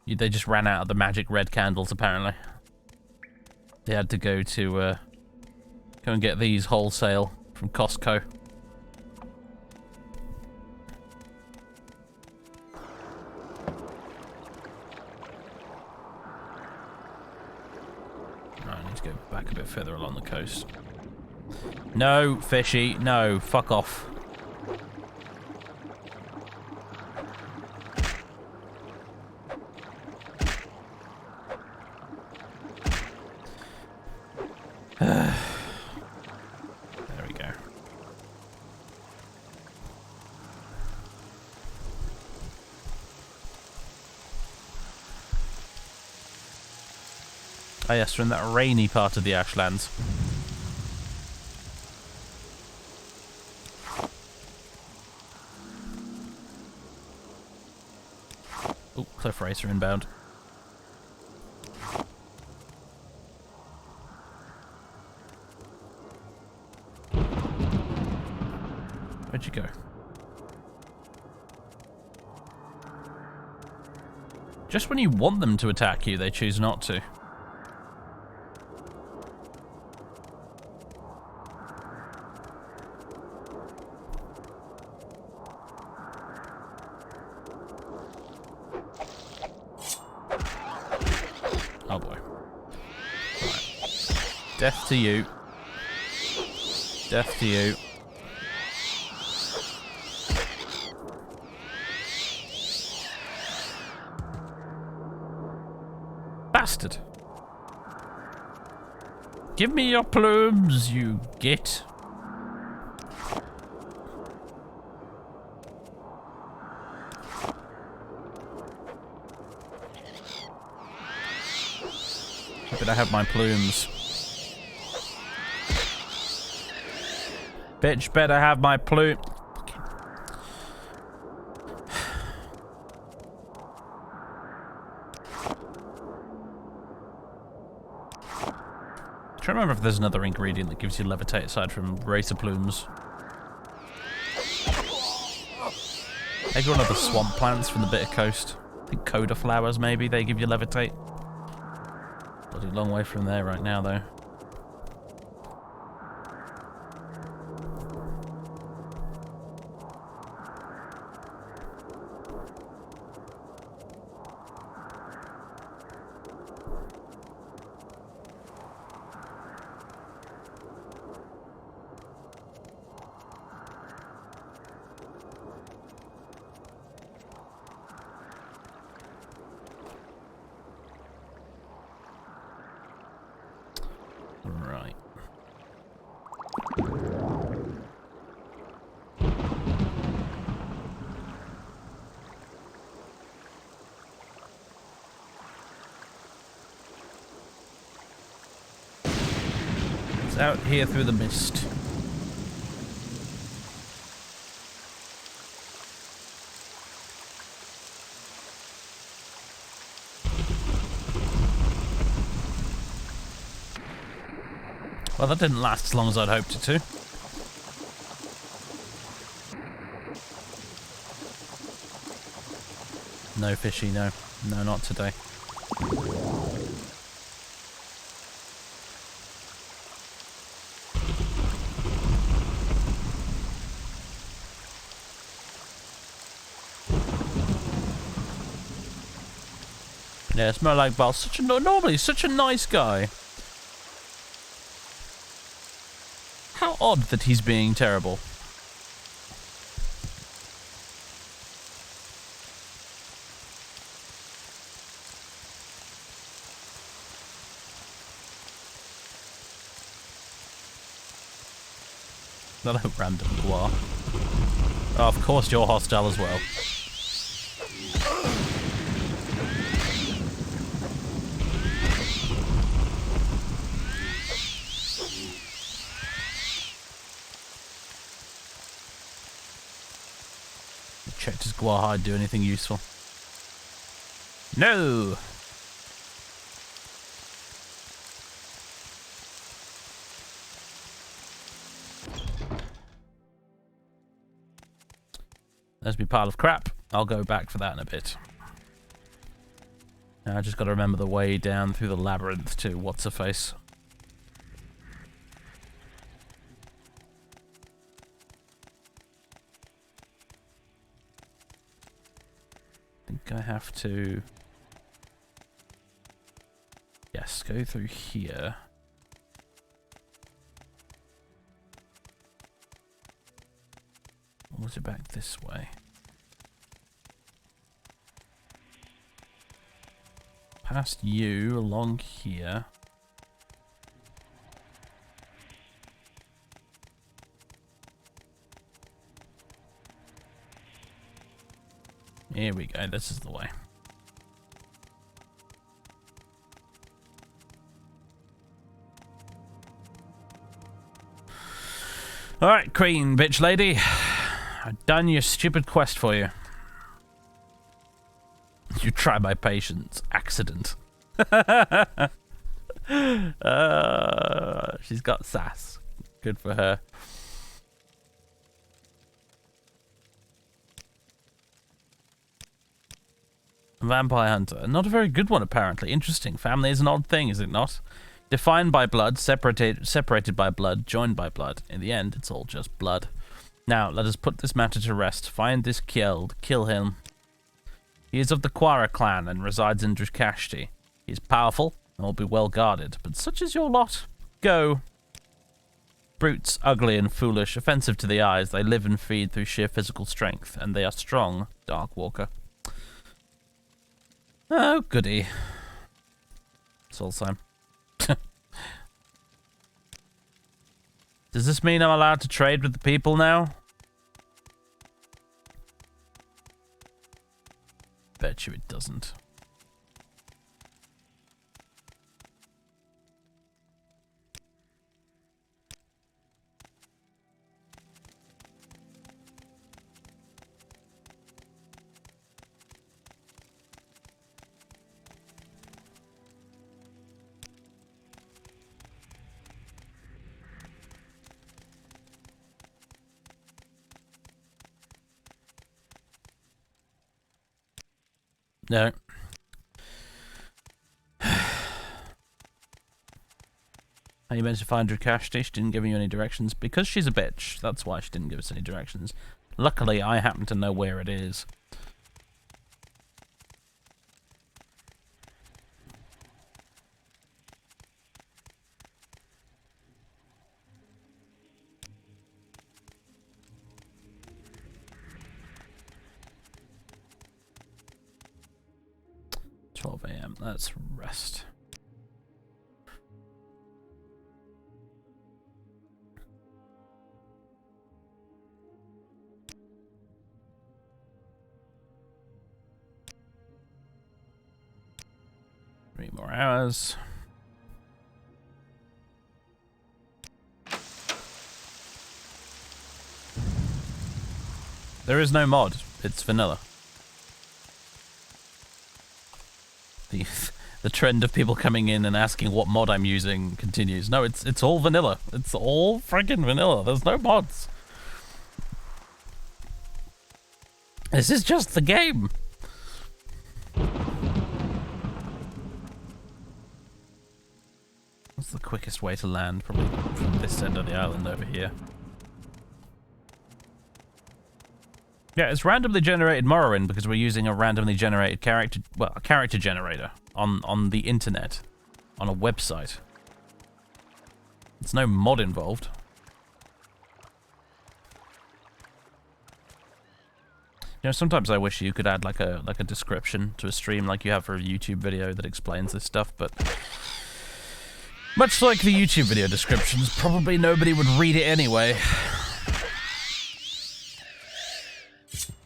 They just ran out of the magic red candles, apparently. They had to go and get these wholesale from Costco. Right, I need to go back a bit further along the coast. No, fishy. No, fuck off. There we go. Oh yes, we're in that rainy part of the Ashlands. Oh, cliff racer inbound. Where'd you go? Just when you want them to attack you, they choose not to. Oh boy. Right. Death to you. Death to you. Bastard. Give me your plumes, you git. But I have my plumes. Bitch better have my plume. I'm trying to remember if there's another ingredient that gives you levitate aside from racer plumes. Maybe one of the swamp plants from the bitter coast. I think coda flowers, maybe, they give you levitate. Bloody long way from there right now, though. Right. It's out here through the mist. Well, that didn't last as long as I'd hoped it to. No, fishy, no. No, not today. Yeah, it's more like Bal. Normally such a nice guy. How odd that he's being terrible. Hello, random guar. Oh, of course you're hostile as well. Check, does guar hide do anything useful? No! There's my pile of crap. I'll go back for that in a bit. Now I just got to remember the way down through the labyrinth to what's-her-face. I think I have to... Yes, go through here. Or was it back this way? Past you, along here. Here we go, this is the way. Alright, Queen, bitch lady. I've done your stupid quest for you. You try my patience. Accident. She's got sass. Good for her. Vampire hunter. Not a very good one, apparently. Interesting. Family is an odd thing, is it not? Defined by blood, separated by blood, joined by blood. In the end, it's all just blood. Now, let us put this matter to rest. Find this Kjeld. Kill him. He is of the Quara clan and resides in Drukashti. He is powerful and will be well guarded, but such is your lot. Go. Brutes, ugly and foolish, offensive to the eyes, they live and feed through sheer physical strength, and they are strong, Darkwalker. Oh, goody. Soul Sign. Does this mean I'm allowed to trade with the people now? Bet you it doesn't. No. How you managed to find Drukashti? She didn't give you any directions. Because she's a bitch. That's why she didn't give us any directions. Luckily, I happen to know where it is. Let's rest. Three more hours. There is no mod. It's vanilla. The trend of people coming in and asking what mod I'm using continues. No, it's all vanilla. It's all friggin' vanilla. There's no mods. This is just the game. What's the quickest way to land? Probably from this end of the island over here. Yeah, it's randomly generated Morrowind because we're using a randomly generated character, well, a character generator on the internet, on a website. There's no mod involved. You know, sometimes I wish you could add like a description to a stream like you have for a YouTube video that explains this stuff, but much like the YouTube video descriptions, probably nobody would read it anyway.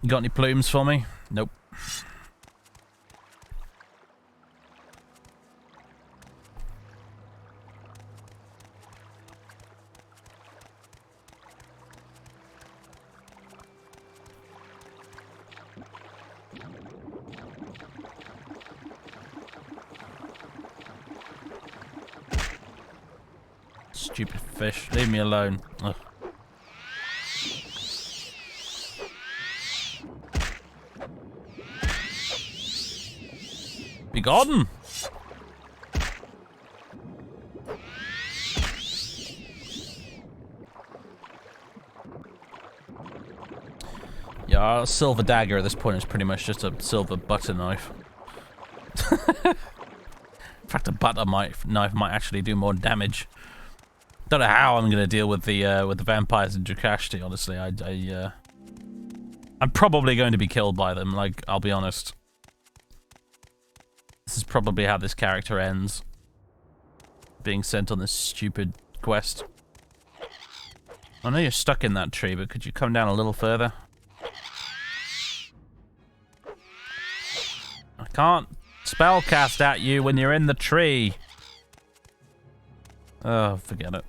You got any plumes for me? Nope. Stupid fish. Leave me alone. Ugh. forgotten. Yeah, a silver dagger at this point is pretty much just a silver butter knife. In fact, a butter knife might actually do more damage. Don't know how I'm gonna deal with the vampires in Drakashti. Honestly, I'm probably going to be killed by them. Like, I'll be honest. This is probably how this character ends. Being sent on this stupid quest. I know you're stuck in that tree, but could you come down a little further? I can't spellcast at you when you're in the tree. Oh, forget it.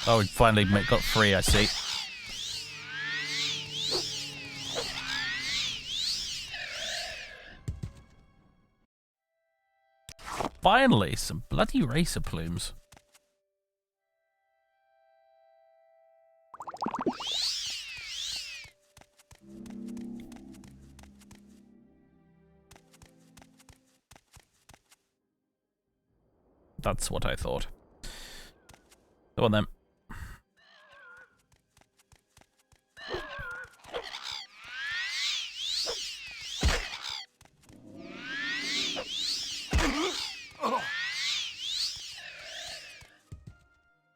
Oh, we finally got free, I see. Finally, some bloody racer plumes. That's what I thought. Go on then.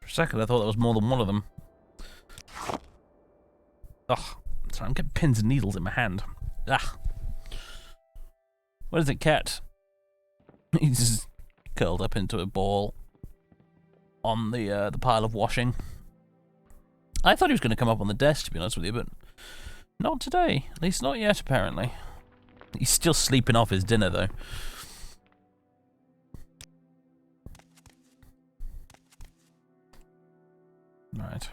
For a second, I thought there was more than one of them. Ugh. Sorry, I'm getting pins and needles in my hand. Ugh. What is it, cat? He's just curled up into a ball on the pile of washing. I thought he was going to come up on the desk, to be honest with you, but not today. At least not yet, apparently. He's still sleeping off his dinner, though. Right.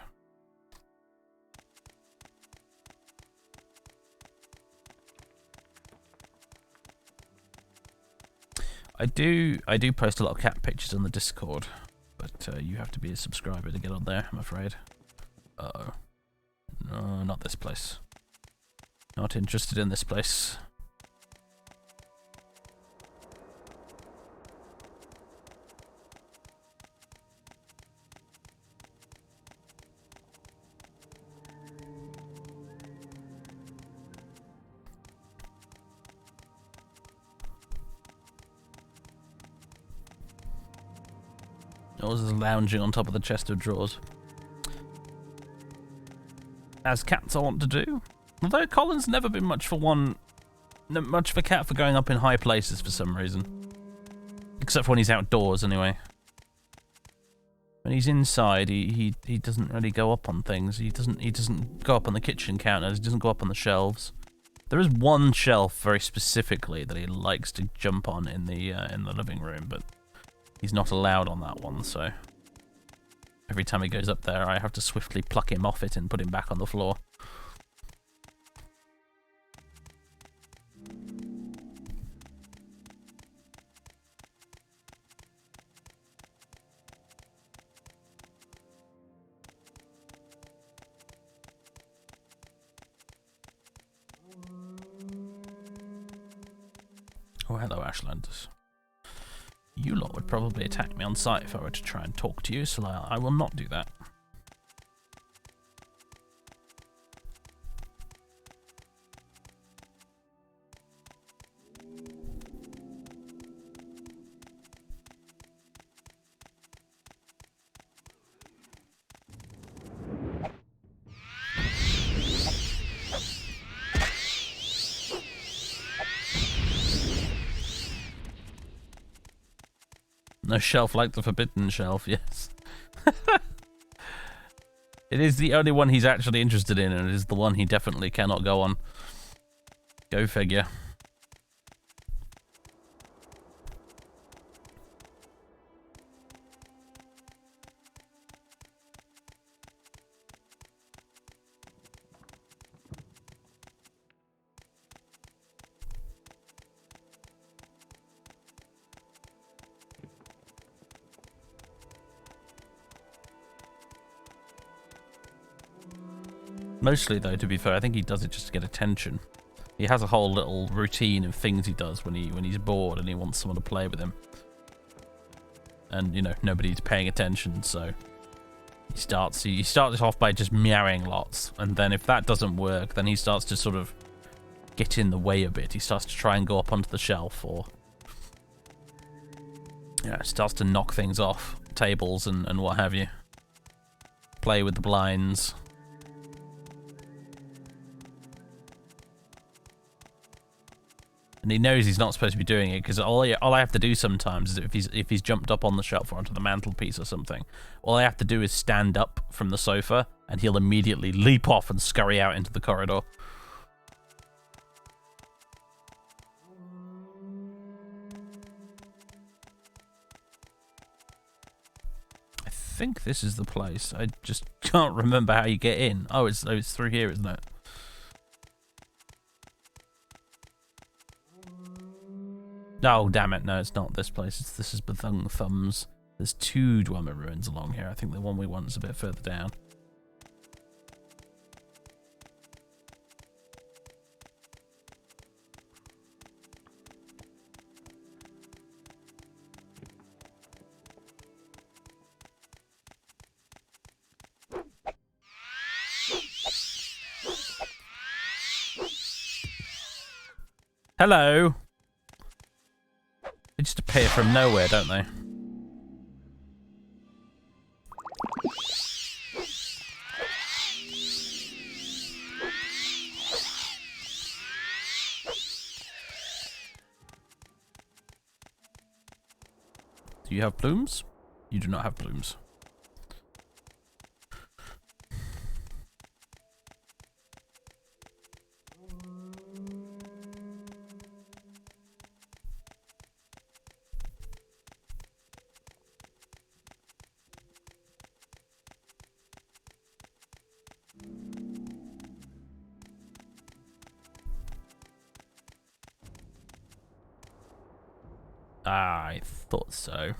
I do post a lot of cat pictures on the Discord, but you have to be a subscriber to get on there, I'm afraid. Uh-oh. No, not this place. Not interested in this place. I was lounging on top of the chest of drawers. As cats I want to do. Although Colin's never been much of a cat for going up in high places for some reason. Except when he's outdoors, anyway. When he's inside, he doesn't really go up on things. He doesn't go up on the kitchen counters. He doesn't go up on the shelves. There is one shelf very specifically that he likes to jump on in the living room, but he's not allowed on that one. So every time he goes up there, I have to swiftly pluck him off it and put him back on the floor. Oh, hello, Ashlanders. You lot would probably attack me on sight if I were to try and talk to you, so I will not do that. No shelf like the Forbidden Shelf, yes. It is the only one he's actually interested in, and it is the one he definitely cannot go on. Go figure. Mostly, though, to be fair, I think he does it just to get attention. He has a whole little routine of things he does when he's bored and he wants someone to play with him. And, you know, nobody's paying attention, so he starts off by just meowing lots. And then if that doesn't work, then he starts to sort of get in the way a bit. He starts to try and go up onto the shelf, or starts to knock things off, tables and what have you. Play with the blinds. And he knows he's not supposed to be doing it, because all I have to do sometimes is if he's jumped up on the shelf or onto the mantelpiece or something, all I have to do is stand up from the sofa and he'll immediately leap off and scurry out into the corridor. I think this is the place. I just can't remember how you get in. Oh, it's through here, isn't it? Oh, damn it. No, it's not this place. This is Bethung Thumbs. There's 2 Dwemer ruins along here. I think the one we want is a bit further down. Hello. They just appear from nowhere, don't they? Do you have plumes? You do not have plumes. I thought so.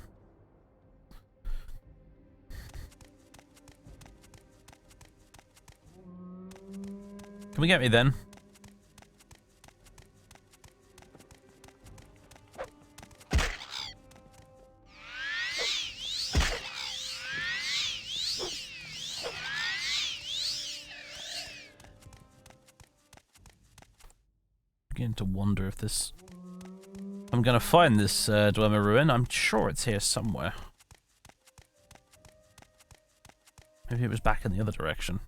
Can we get me then? Begin to wonder if this... I'm gonna find this Dwemer ruin. I'm sure it's here somewhere. Maybe it was back in the other direction.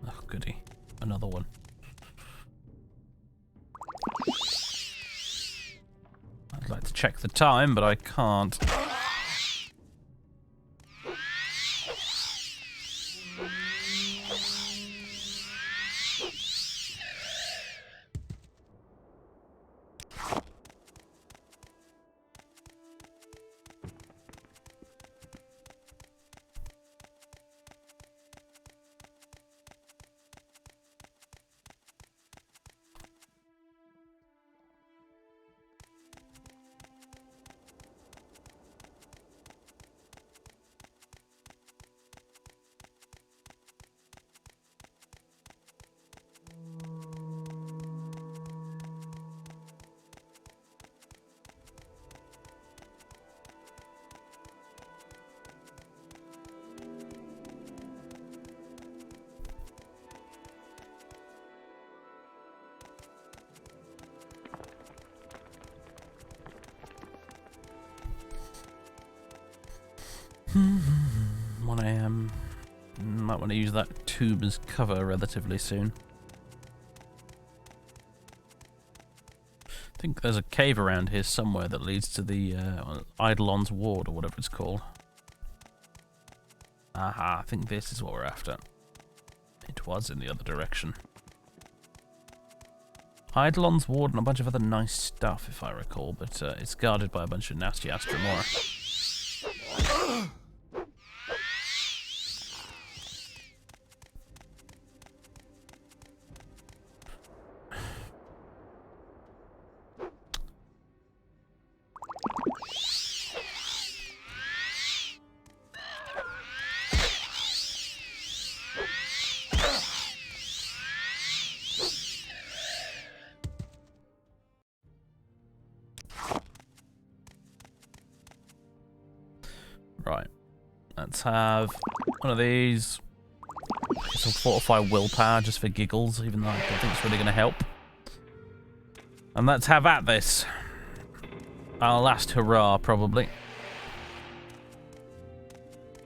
Oh, goody. Another one. I'd like to check the time, but I can't. Might want to use that tube as cover relatively soon. I think there's a cave around here somewhere that leads to the Eidolon's Ward, or whatever it's called. Aha, I think this is what we're after. It was in the other direction. Eidolon's Ward and a bunch of other nice stuff, if I recall, but it's guarded by a bunch of nasty Astromora. Right. Let's have one of these. Some fortify willpower just for giggles, even though I don't think it's really going to help. And let's have at this. Our last hurrah, probably.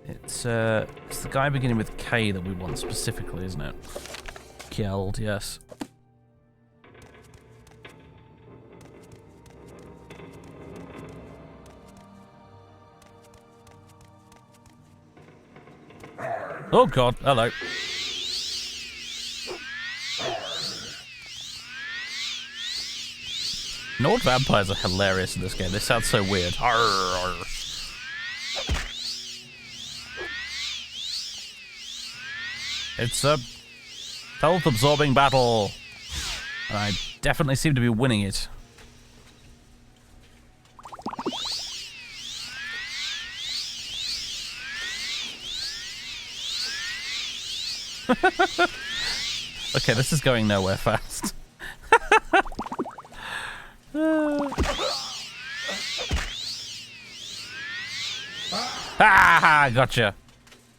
It's the guy beginning with K that we want specifically, isn't it? Killed, yes. Oh god, hello. Nord vampires are hilarious in this game. They sound so weird. Arr, arr. It's a health-absorbing battle. And I definitely seem to be winning it. Okay, this is going nowhere fast. Ah, gotcha.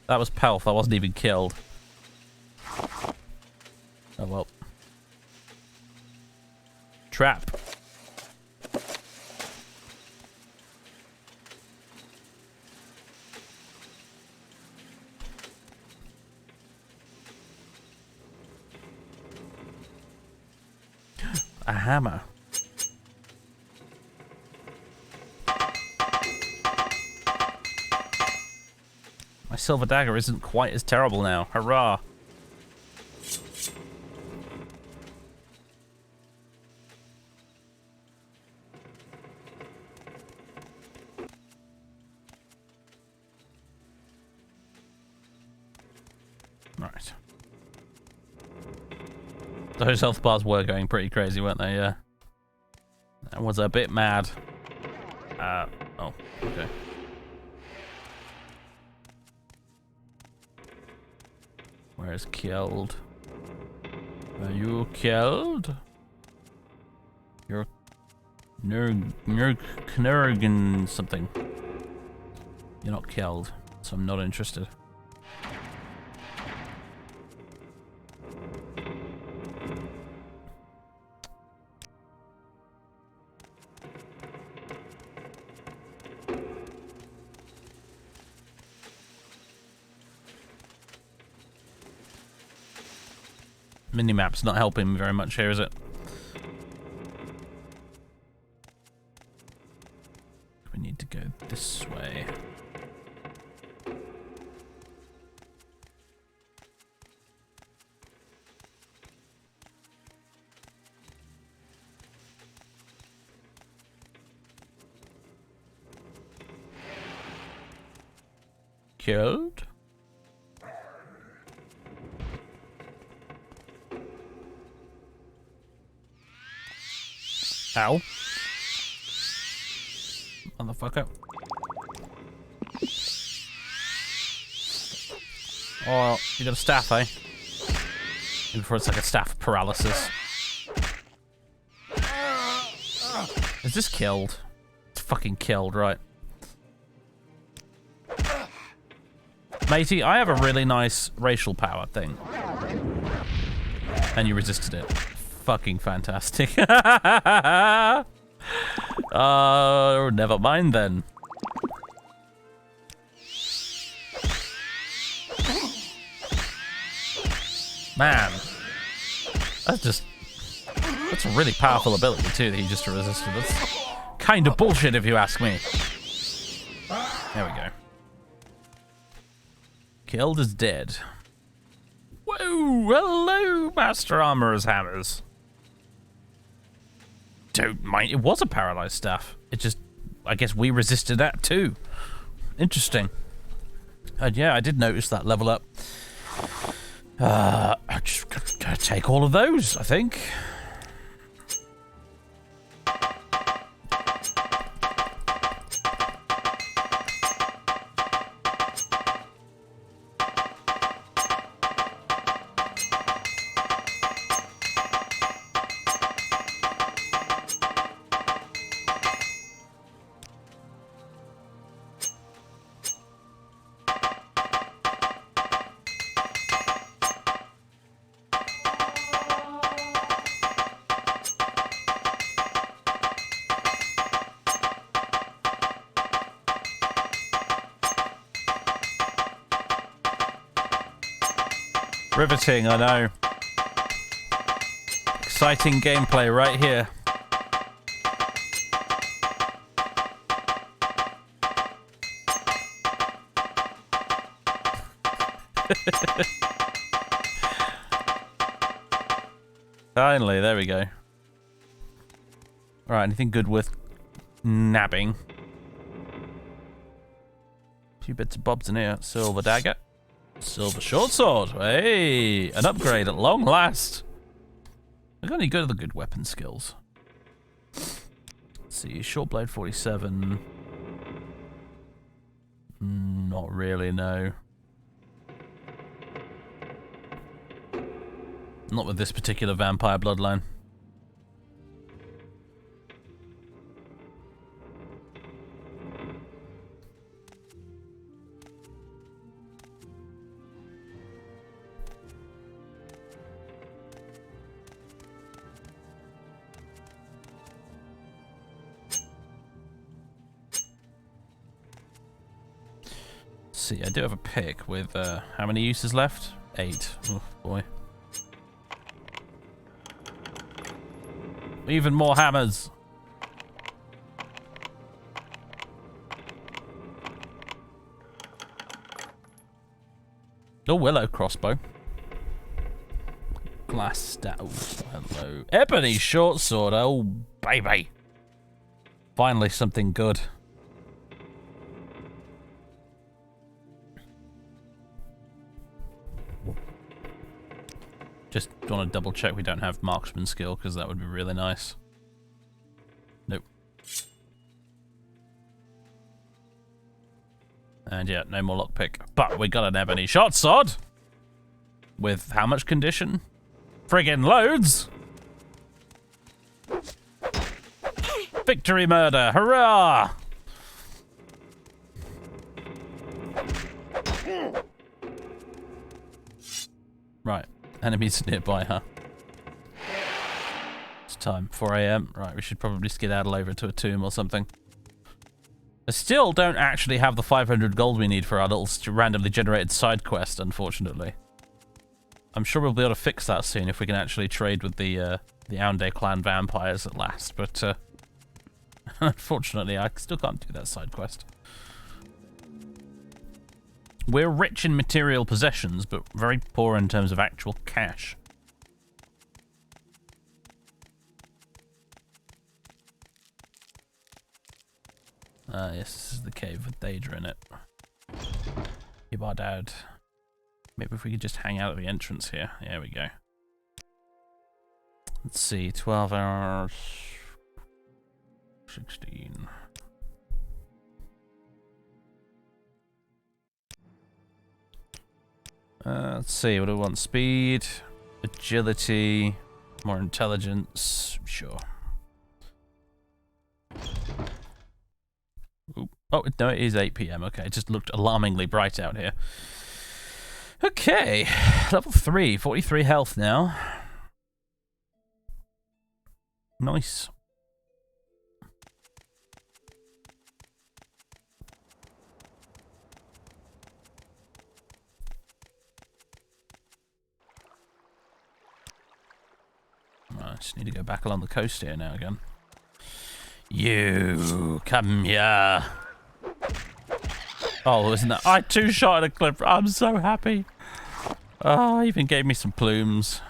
That was Pelf. I wasn't even killed. Oh well. Trap. A hammer. My silver dagger isn't quite as terrible now. Hurrah. Right. Those health bars were going pretty crazy, weren't they? Yeah. That was a bit mad. Oh, okay. Where's killed? Are you killed? You're Knurgen something. You're not killed, so I'm not interested. Minimap's not helping me very much here, is it? We need to go this way. Killed? Ow. Motherfucker. Oh, you got a staff, eh? Maybe before it's like a staff paralysis. Is this killed? It's fucking killed, right? Matey, I have a really nice racial power thing. And you resisted it. Fucking fantastic. Never mind then. Man. That's a really powerful ability too that he just resisted. That's kind of bullshit if you ask me. There we go. Killed is dead. Whoa, hello, Master Armorer's Hammers. Don't mind, it was a paralyzed staff. It just, I guess we resisted that too. Interesting. And yeah, I did notice that level up. I just gotta take all of those, I think. Riveting, I know. Exciting gameplay right here. Finally, there we go. Alright, anything good worth nabbing? A few bits of bobs in here. Silver dagger. Silver short sword. Hey, an upgrade at long last. I got any good weapon skills? Let's see, short blade 47. Not really, no. Not with this particular vampire bloodline. See, I do have a pick with how many uses left? 8. Oh boy. Even more hammers. Oh, willow crossbow. Glass stat. Oh, hello. Ebony short sword. Oh, baby. Finally, something good. Just want to double check we don't have marksman skill, because that would be really nice. Nope. And yeah, no more lockpick. But we got an ebony short sword! With how much condition? Friggin' loads! Victory murder! Hurrah! Right. Enemies nearby, huh? It's time. 4 AM. Right, we should probably skedaddle over to a tomb or something. I still don't actually have the 500 gold we need for our little randomly generated side quest, unfortunately. I'm sure we'll be able to fix that soon if we can actually trade with the Aunde clan vampires at last, but unfortunately I still can't do that side quest. We're rich in material possessions, but very poor in terms of actual cash. Yes, this is the cave with Daedra in it. Keep our dad. Maybe if we could just hang out at the entrance here. There we go. Let's see, 12 hours... 16... let's see, what do we want? Speed, agility, more intelligence, sure. Ooh. Oh, no, it is 8 PM. Okay, it just looked alarmingly bright out here. Okay, level 3, 43 health now. Nice. I just need to go back along the coast here now again. You come here. Oh, isn't that? I too shot at a clip. I'm so happy. Oh, even gave me some plumes.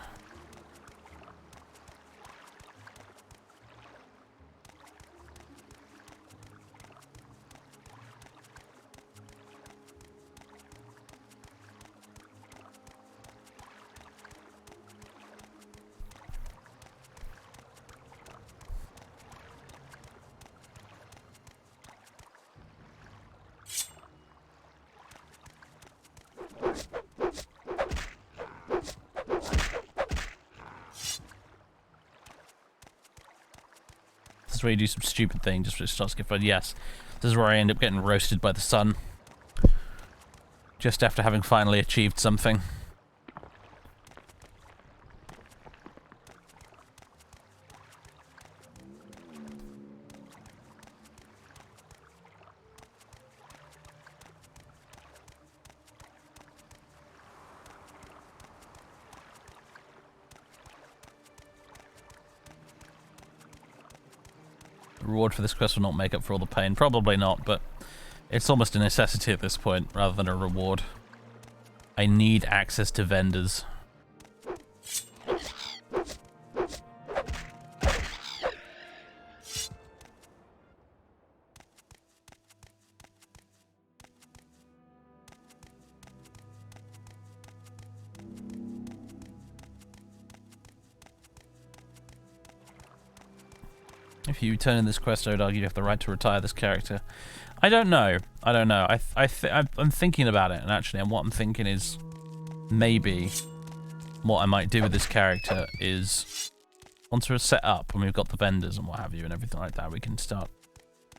This is where you do some stupid thing just for it starts to get fun. Yes, this is where I end up getting roasted by the sun. Just after having finally achieved something. reward for this quest will not make up for all the pain. Probably not, but it's almost a necessity at this point rather than a reward. I need access to vendors. If you turn in this quest, I would argue you have the right to retire this character. I don't know. I don't know. I'm thinking about it, and actually, what I'm thinking is maybe what I might do with this character is once we're set up and we've got the vendors and what have you and everything like that, we can start,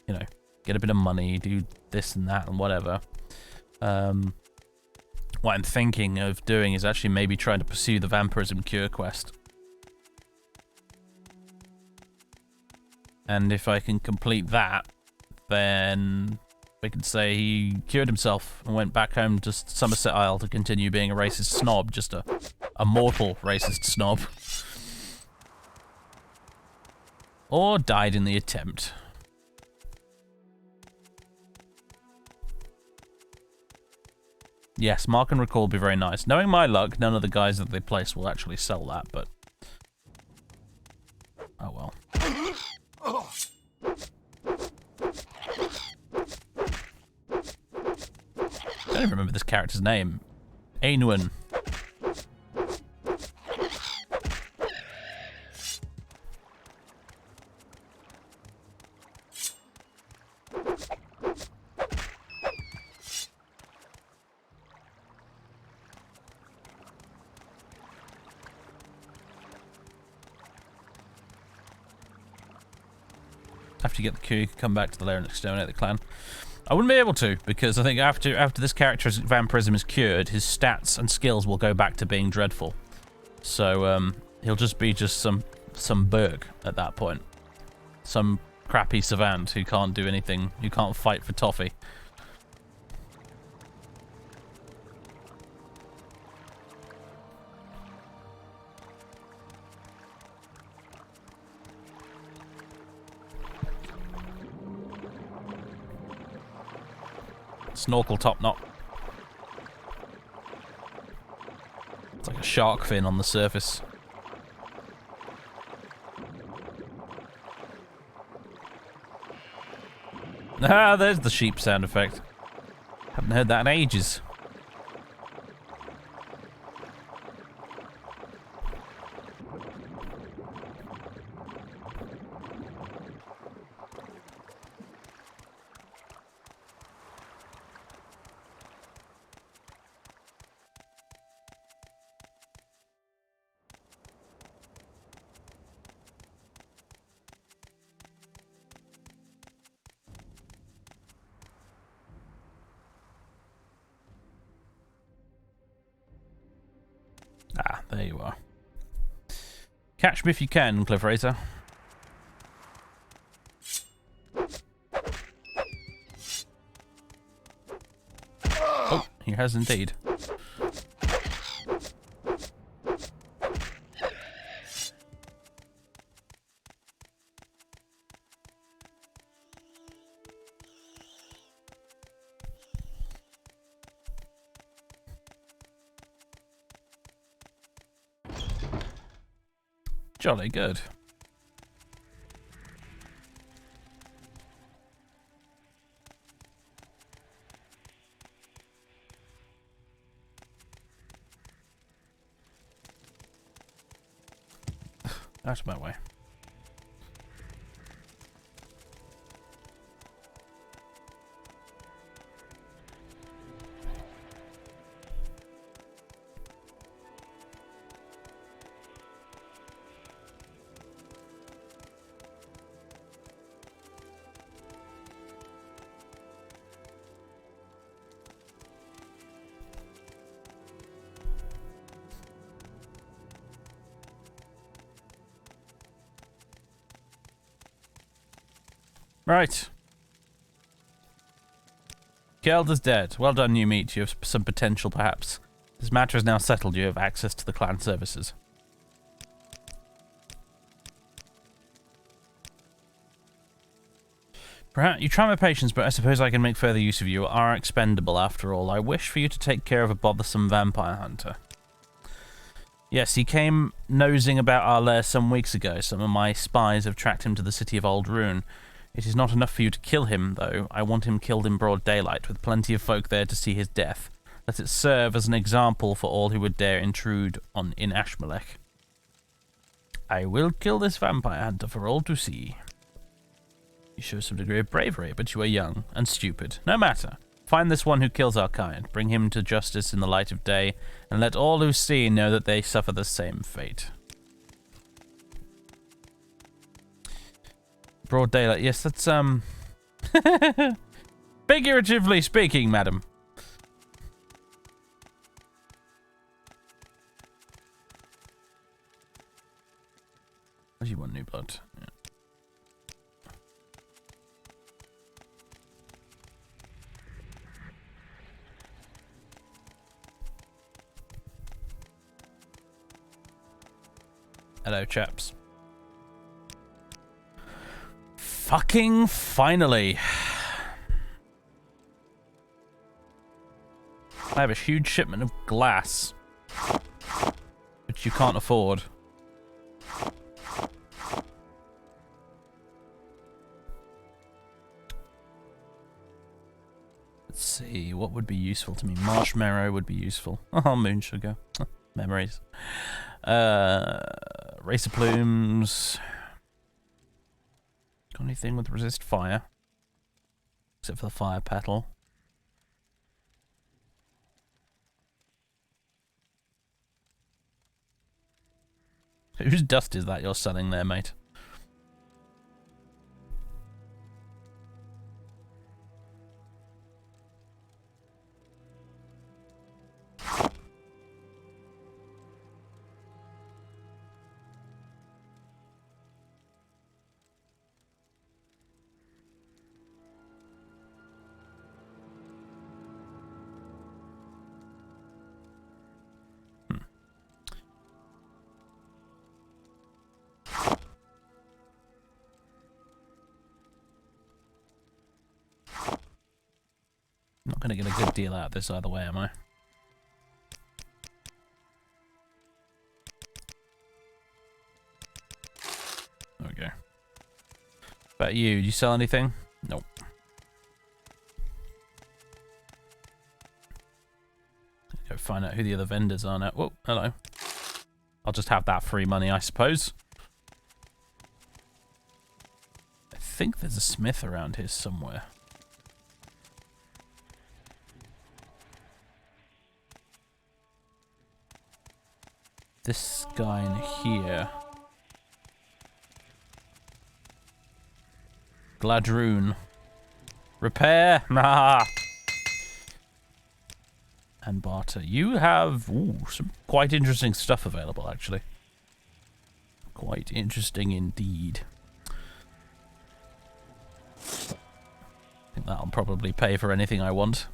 you know, get a bit of money, do this and that and whatever. What I'm thinking of doing is actually maybe trying to pursue the Vampirism cure quest. And if I can complete that, then we can say he cured himself and went back home to Somerset Isle to continue being a racist snob, just a mortal racist snob. Or died in the attempt. Yes, Mark and Recall would be very nice. Knowing my luck, none of the guys that they place will actually sell that, but... oh well. I don't even remember this character's name. Ainwin. After you get the cue, you can come back to the lair and exterminate the clan. I wouldn't be able to, because I think after this character's vampirism is cured, his stats and skills will go back to being dreadful. So he'll just be some Berg at that point. Some crappy savant who can't do anything, who can't fight for toffee. Snorkel top knot. It's like a shark fin on the surface. Ah, there's the sheep sound effect. Haven't heard that in ages. Ah, there you are. Catch me if you can, Cliff Racer. Oh, he has indeed. Jolly good. That's my way. Right. Kelder's dead. Well done, new meat. You have some potential, perhaps. This matter is now settled. You have access to the clan services. Perhaps you try my patience, but I suppose I can make further use of you. You are expendable, after all. I wish for you to take care of a bothersome vampire hunter. Yes, he came nosing about our lair some weeks ago. Some of my spies have tracked him to the city of Old Ruin. It is not enough for you to kill him, though. I want him killed in broad daylight, with plenty of folk there to see his death. Let it serve as an example for all who would dare intrude in Ashmalek. I will kill this vampire hunter for all to see. You show some degree of bravery, but you are young and stupid. No matter. Find this one who kills our kind, bring him to justice in the light of day, and let all who see know that they suffer the same fate. Broad daylight. Yes, that's, figuratively speaking, madam. What do you want, new blood? Yeah. Hello, chaps. Fucking finally. I have a huge shipment of glass, which you can't afford. Let's see, what would be useful to me? Marshmallow would be useful. Oh, moon sugar. Memories. Racer plumes. Got anything with resist fire? Except for the fire petal. Whose dust is that you're selling there, mate? Not going to get a good deal out of this either way, am I? There we go. About you, did you sell anything? Nope. Go find out who the other vendors are now. Whoa, hello. I'll just have that free money, I suppose. I think there's a smith around here somewhere. This guy in here. Gladroon. Repair. Nah. And barter. You have some quite interesting stuff available, actually. Quite interesting indeed. I think that'll probably pay for anything I want.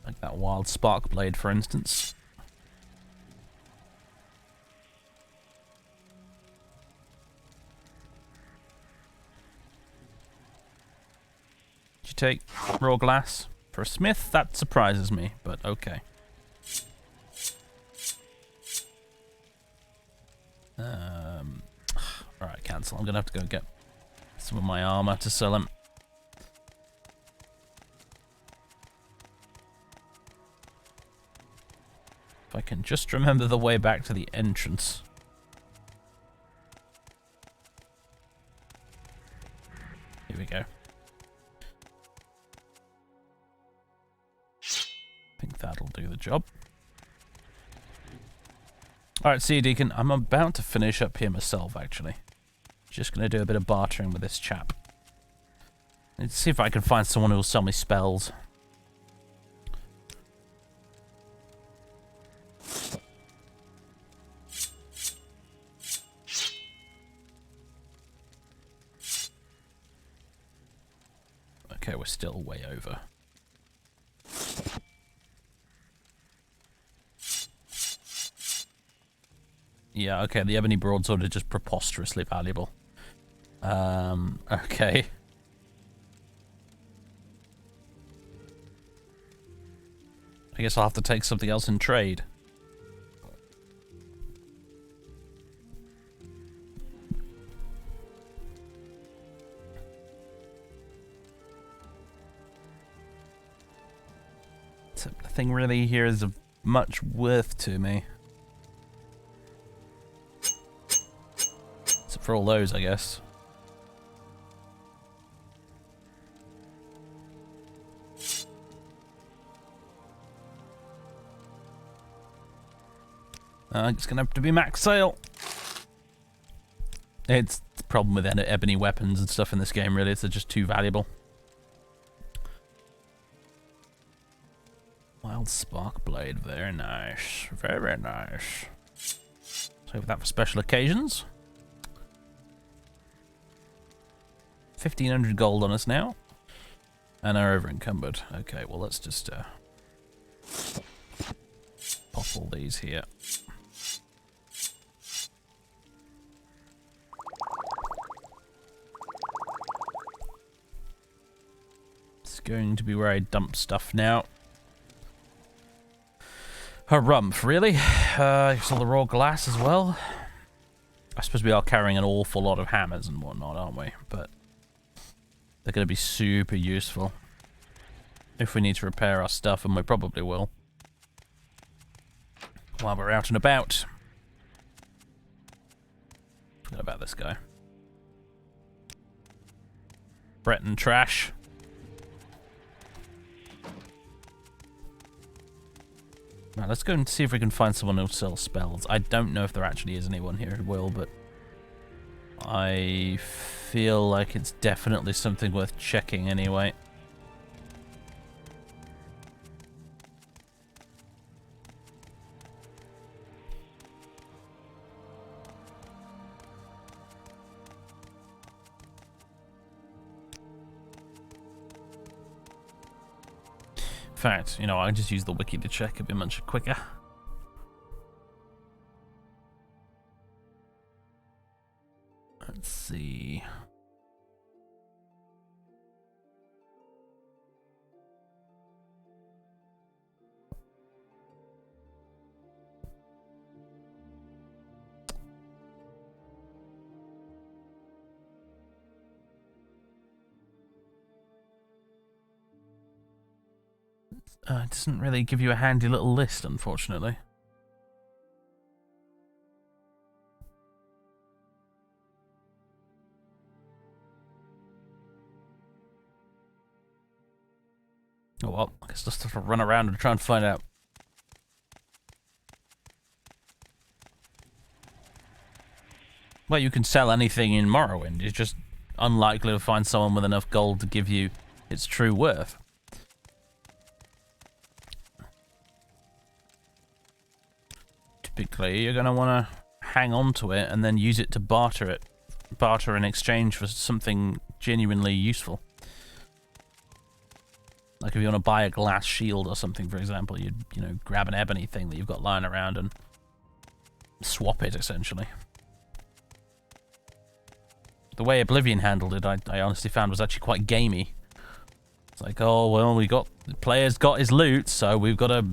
Like that wild spark blade, for instance. Did you take raw glass? For a smith, that surprises me, but okay. Alright, cancel. I'm gonna have to go get some of my armor to sell him. If I can just remember the way back to the entrance. Here we go. I think that'll do the job. Alright, see you, Deacon. I'm about to finish up here myself, actually. Just going to do a bit of bartering with this chap. Let's see if I can find someone who will sell me spells. Okay, we're still way over. Yeah, okay, the ebony broadsword is just preposterously valuable. Okay. I guess I'll have to take something else in trade. So nothing really here is of much worth to me. Except for all those, I guess. It's gonna have to be max sale. It's the problem with ebony weapons and stuff in this game, really. They're just too valuable. Wild spark blade, very nice. Very nice. Save that for special occasions. 1,500 gold on us now. And are over encumbered. Okay, well let's just pop all these here. It's going to be where I dump stuff now. Harumph, really? Saw the raw glass as well. I suppose we are carrying an awful lot of hammers and whatnot, aren't we? But they're going to be super useful if we need to repair our stuff, and we probably will while we're out and about. Forgot about this guy. Breton trash. Now let's go and see if we can find someone who'll sell spells. I don't know if there actually is anyone here who will, but I feel like it's definitely something worth checking anyway. In fact, you know, I just use the wiki to check, it'd be much quicker. Let's see. It doesn't really give you a handy little list, unfortunately. Oh well, I guess let's have to run around and try and find out. Well, you can sell anything in Morrowind. It's just unlikely to find someone with enough gold to give you its true worth. Typically, you're going to want to hang on to it and then use it to barter in exchange for something genuinely useful. Like if you want to buy a glass shield or something, for example, you know, grab an ebony thing that you've got lying around and swap it, essentially. The way Oblivion handled it, I honestly found was actually quite gamey. It's like, oh well, the player's got his loot, so we've got to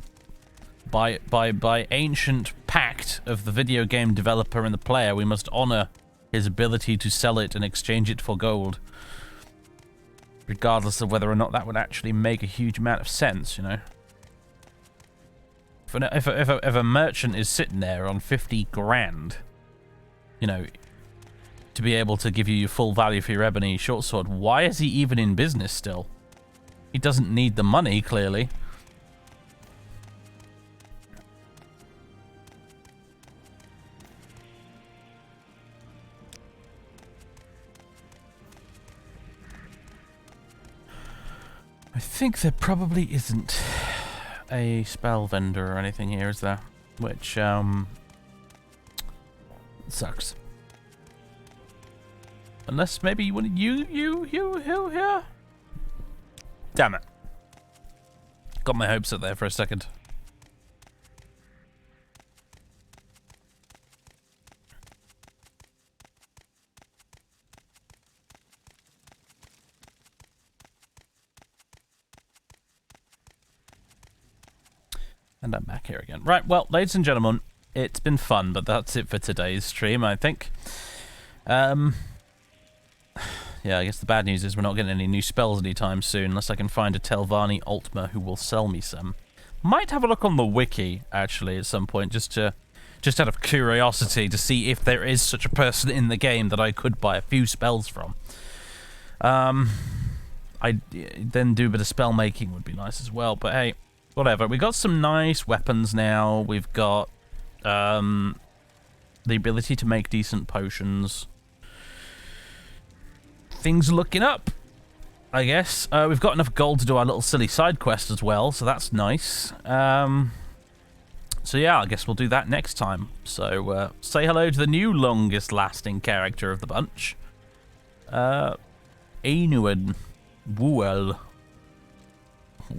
by ancient pact of the video game developer and the player, we must honor his ability to sell it and exchange it for gold, regardless of whether or not that would actually make a huge amount of sense, you know. If a merchant is sitting there on 50 grand, you know, to be able to give you your full value for your ebony short sword, why is he even in business still? He doesn't need the money, clearly. I think there probably isn't a spell vendor or anything here, is there? Which, sucks. Unless maybe you here? Damn it. Got my hopes up there for a second. And I'm back here again. Right, well, ladies and gentlemen, it's been fun, but that's it for today's stream, I think. Yeah, I guess the bad news is we're not getting any new spells anytime soon, unless I can find a Telvanni Altmer who will sell me some. Might have a look on the wiki, actually, at some point, just out of curiosity, to see if there is such a person in the game that I could buy a few spells from. I then do a bit of spell making would be nice as well, but hey, whatever. We got some nice weapons now. We've got the ability to make decent potions. Things are looking up, I guess. We've got enough gold to do our little silly side quest as well, so that's nice. So yeah, I guess we'll do that next time. So say hello to the new longest lasting character of the bunch. Ainuan Wuel.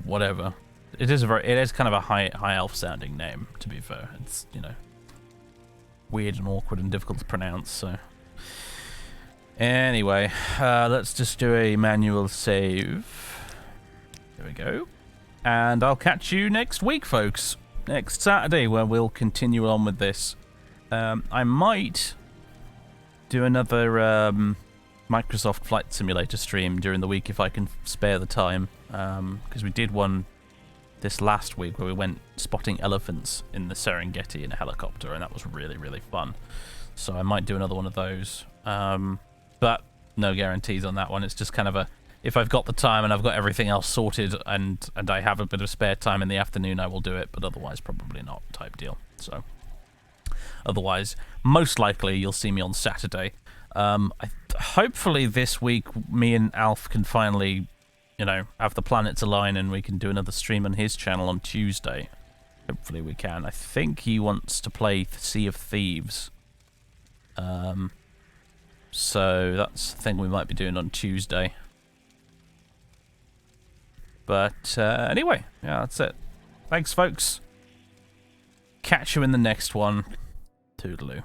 Whatever. It is kind of a high elf sounding name, to be fair. It's, you know, weird and awkward and difficult to pronounce, so. Anyway, let's just do a manual save. There we go. And I'll catch you next week, folks. Next Saturday, where we'll continue on with this. I might do another Microsoft Flight Simulator stream during the week if I can spare the time. Because we did one this last week where we went spotting elephants in the Serengeti in a helicopter, and that was really, really fun. So I might do another one of those. But no guarantees on that one. It's just kind of a, if I've got the time and I've got everything else sorted and I have a bit of spare time in the afternoon, I will do it, but otherwise probably not type deal. So otherwise, most likely you'll see me on Saturday. Hopefully this week me and Alf can finally, you know, have the planets align and we can do another stream on his channel on Tuesday. Hopefully we can. I think he wants to play Sea of Thieves. So that's the thing we might be doing on Tuesday. But anyway, yeah, that's it. Thanks, folks. Catch you in the next one. Toodaloo.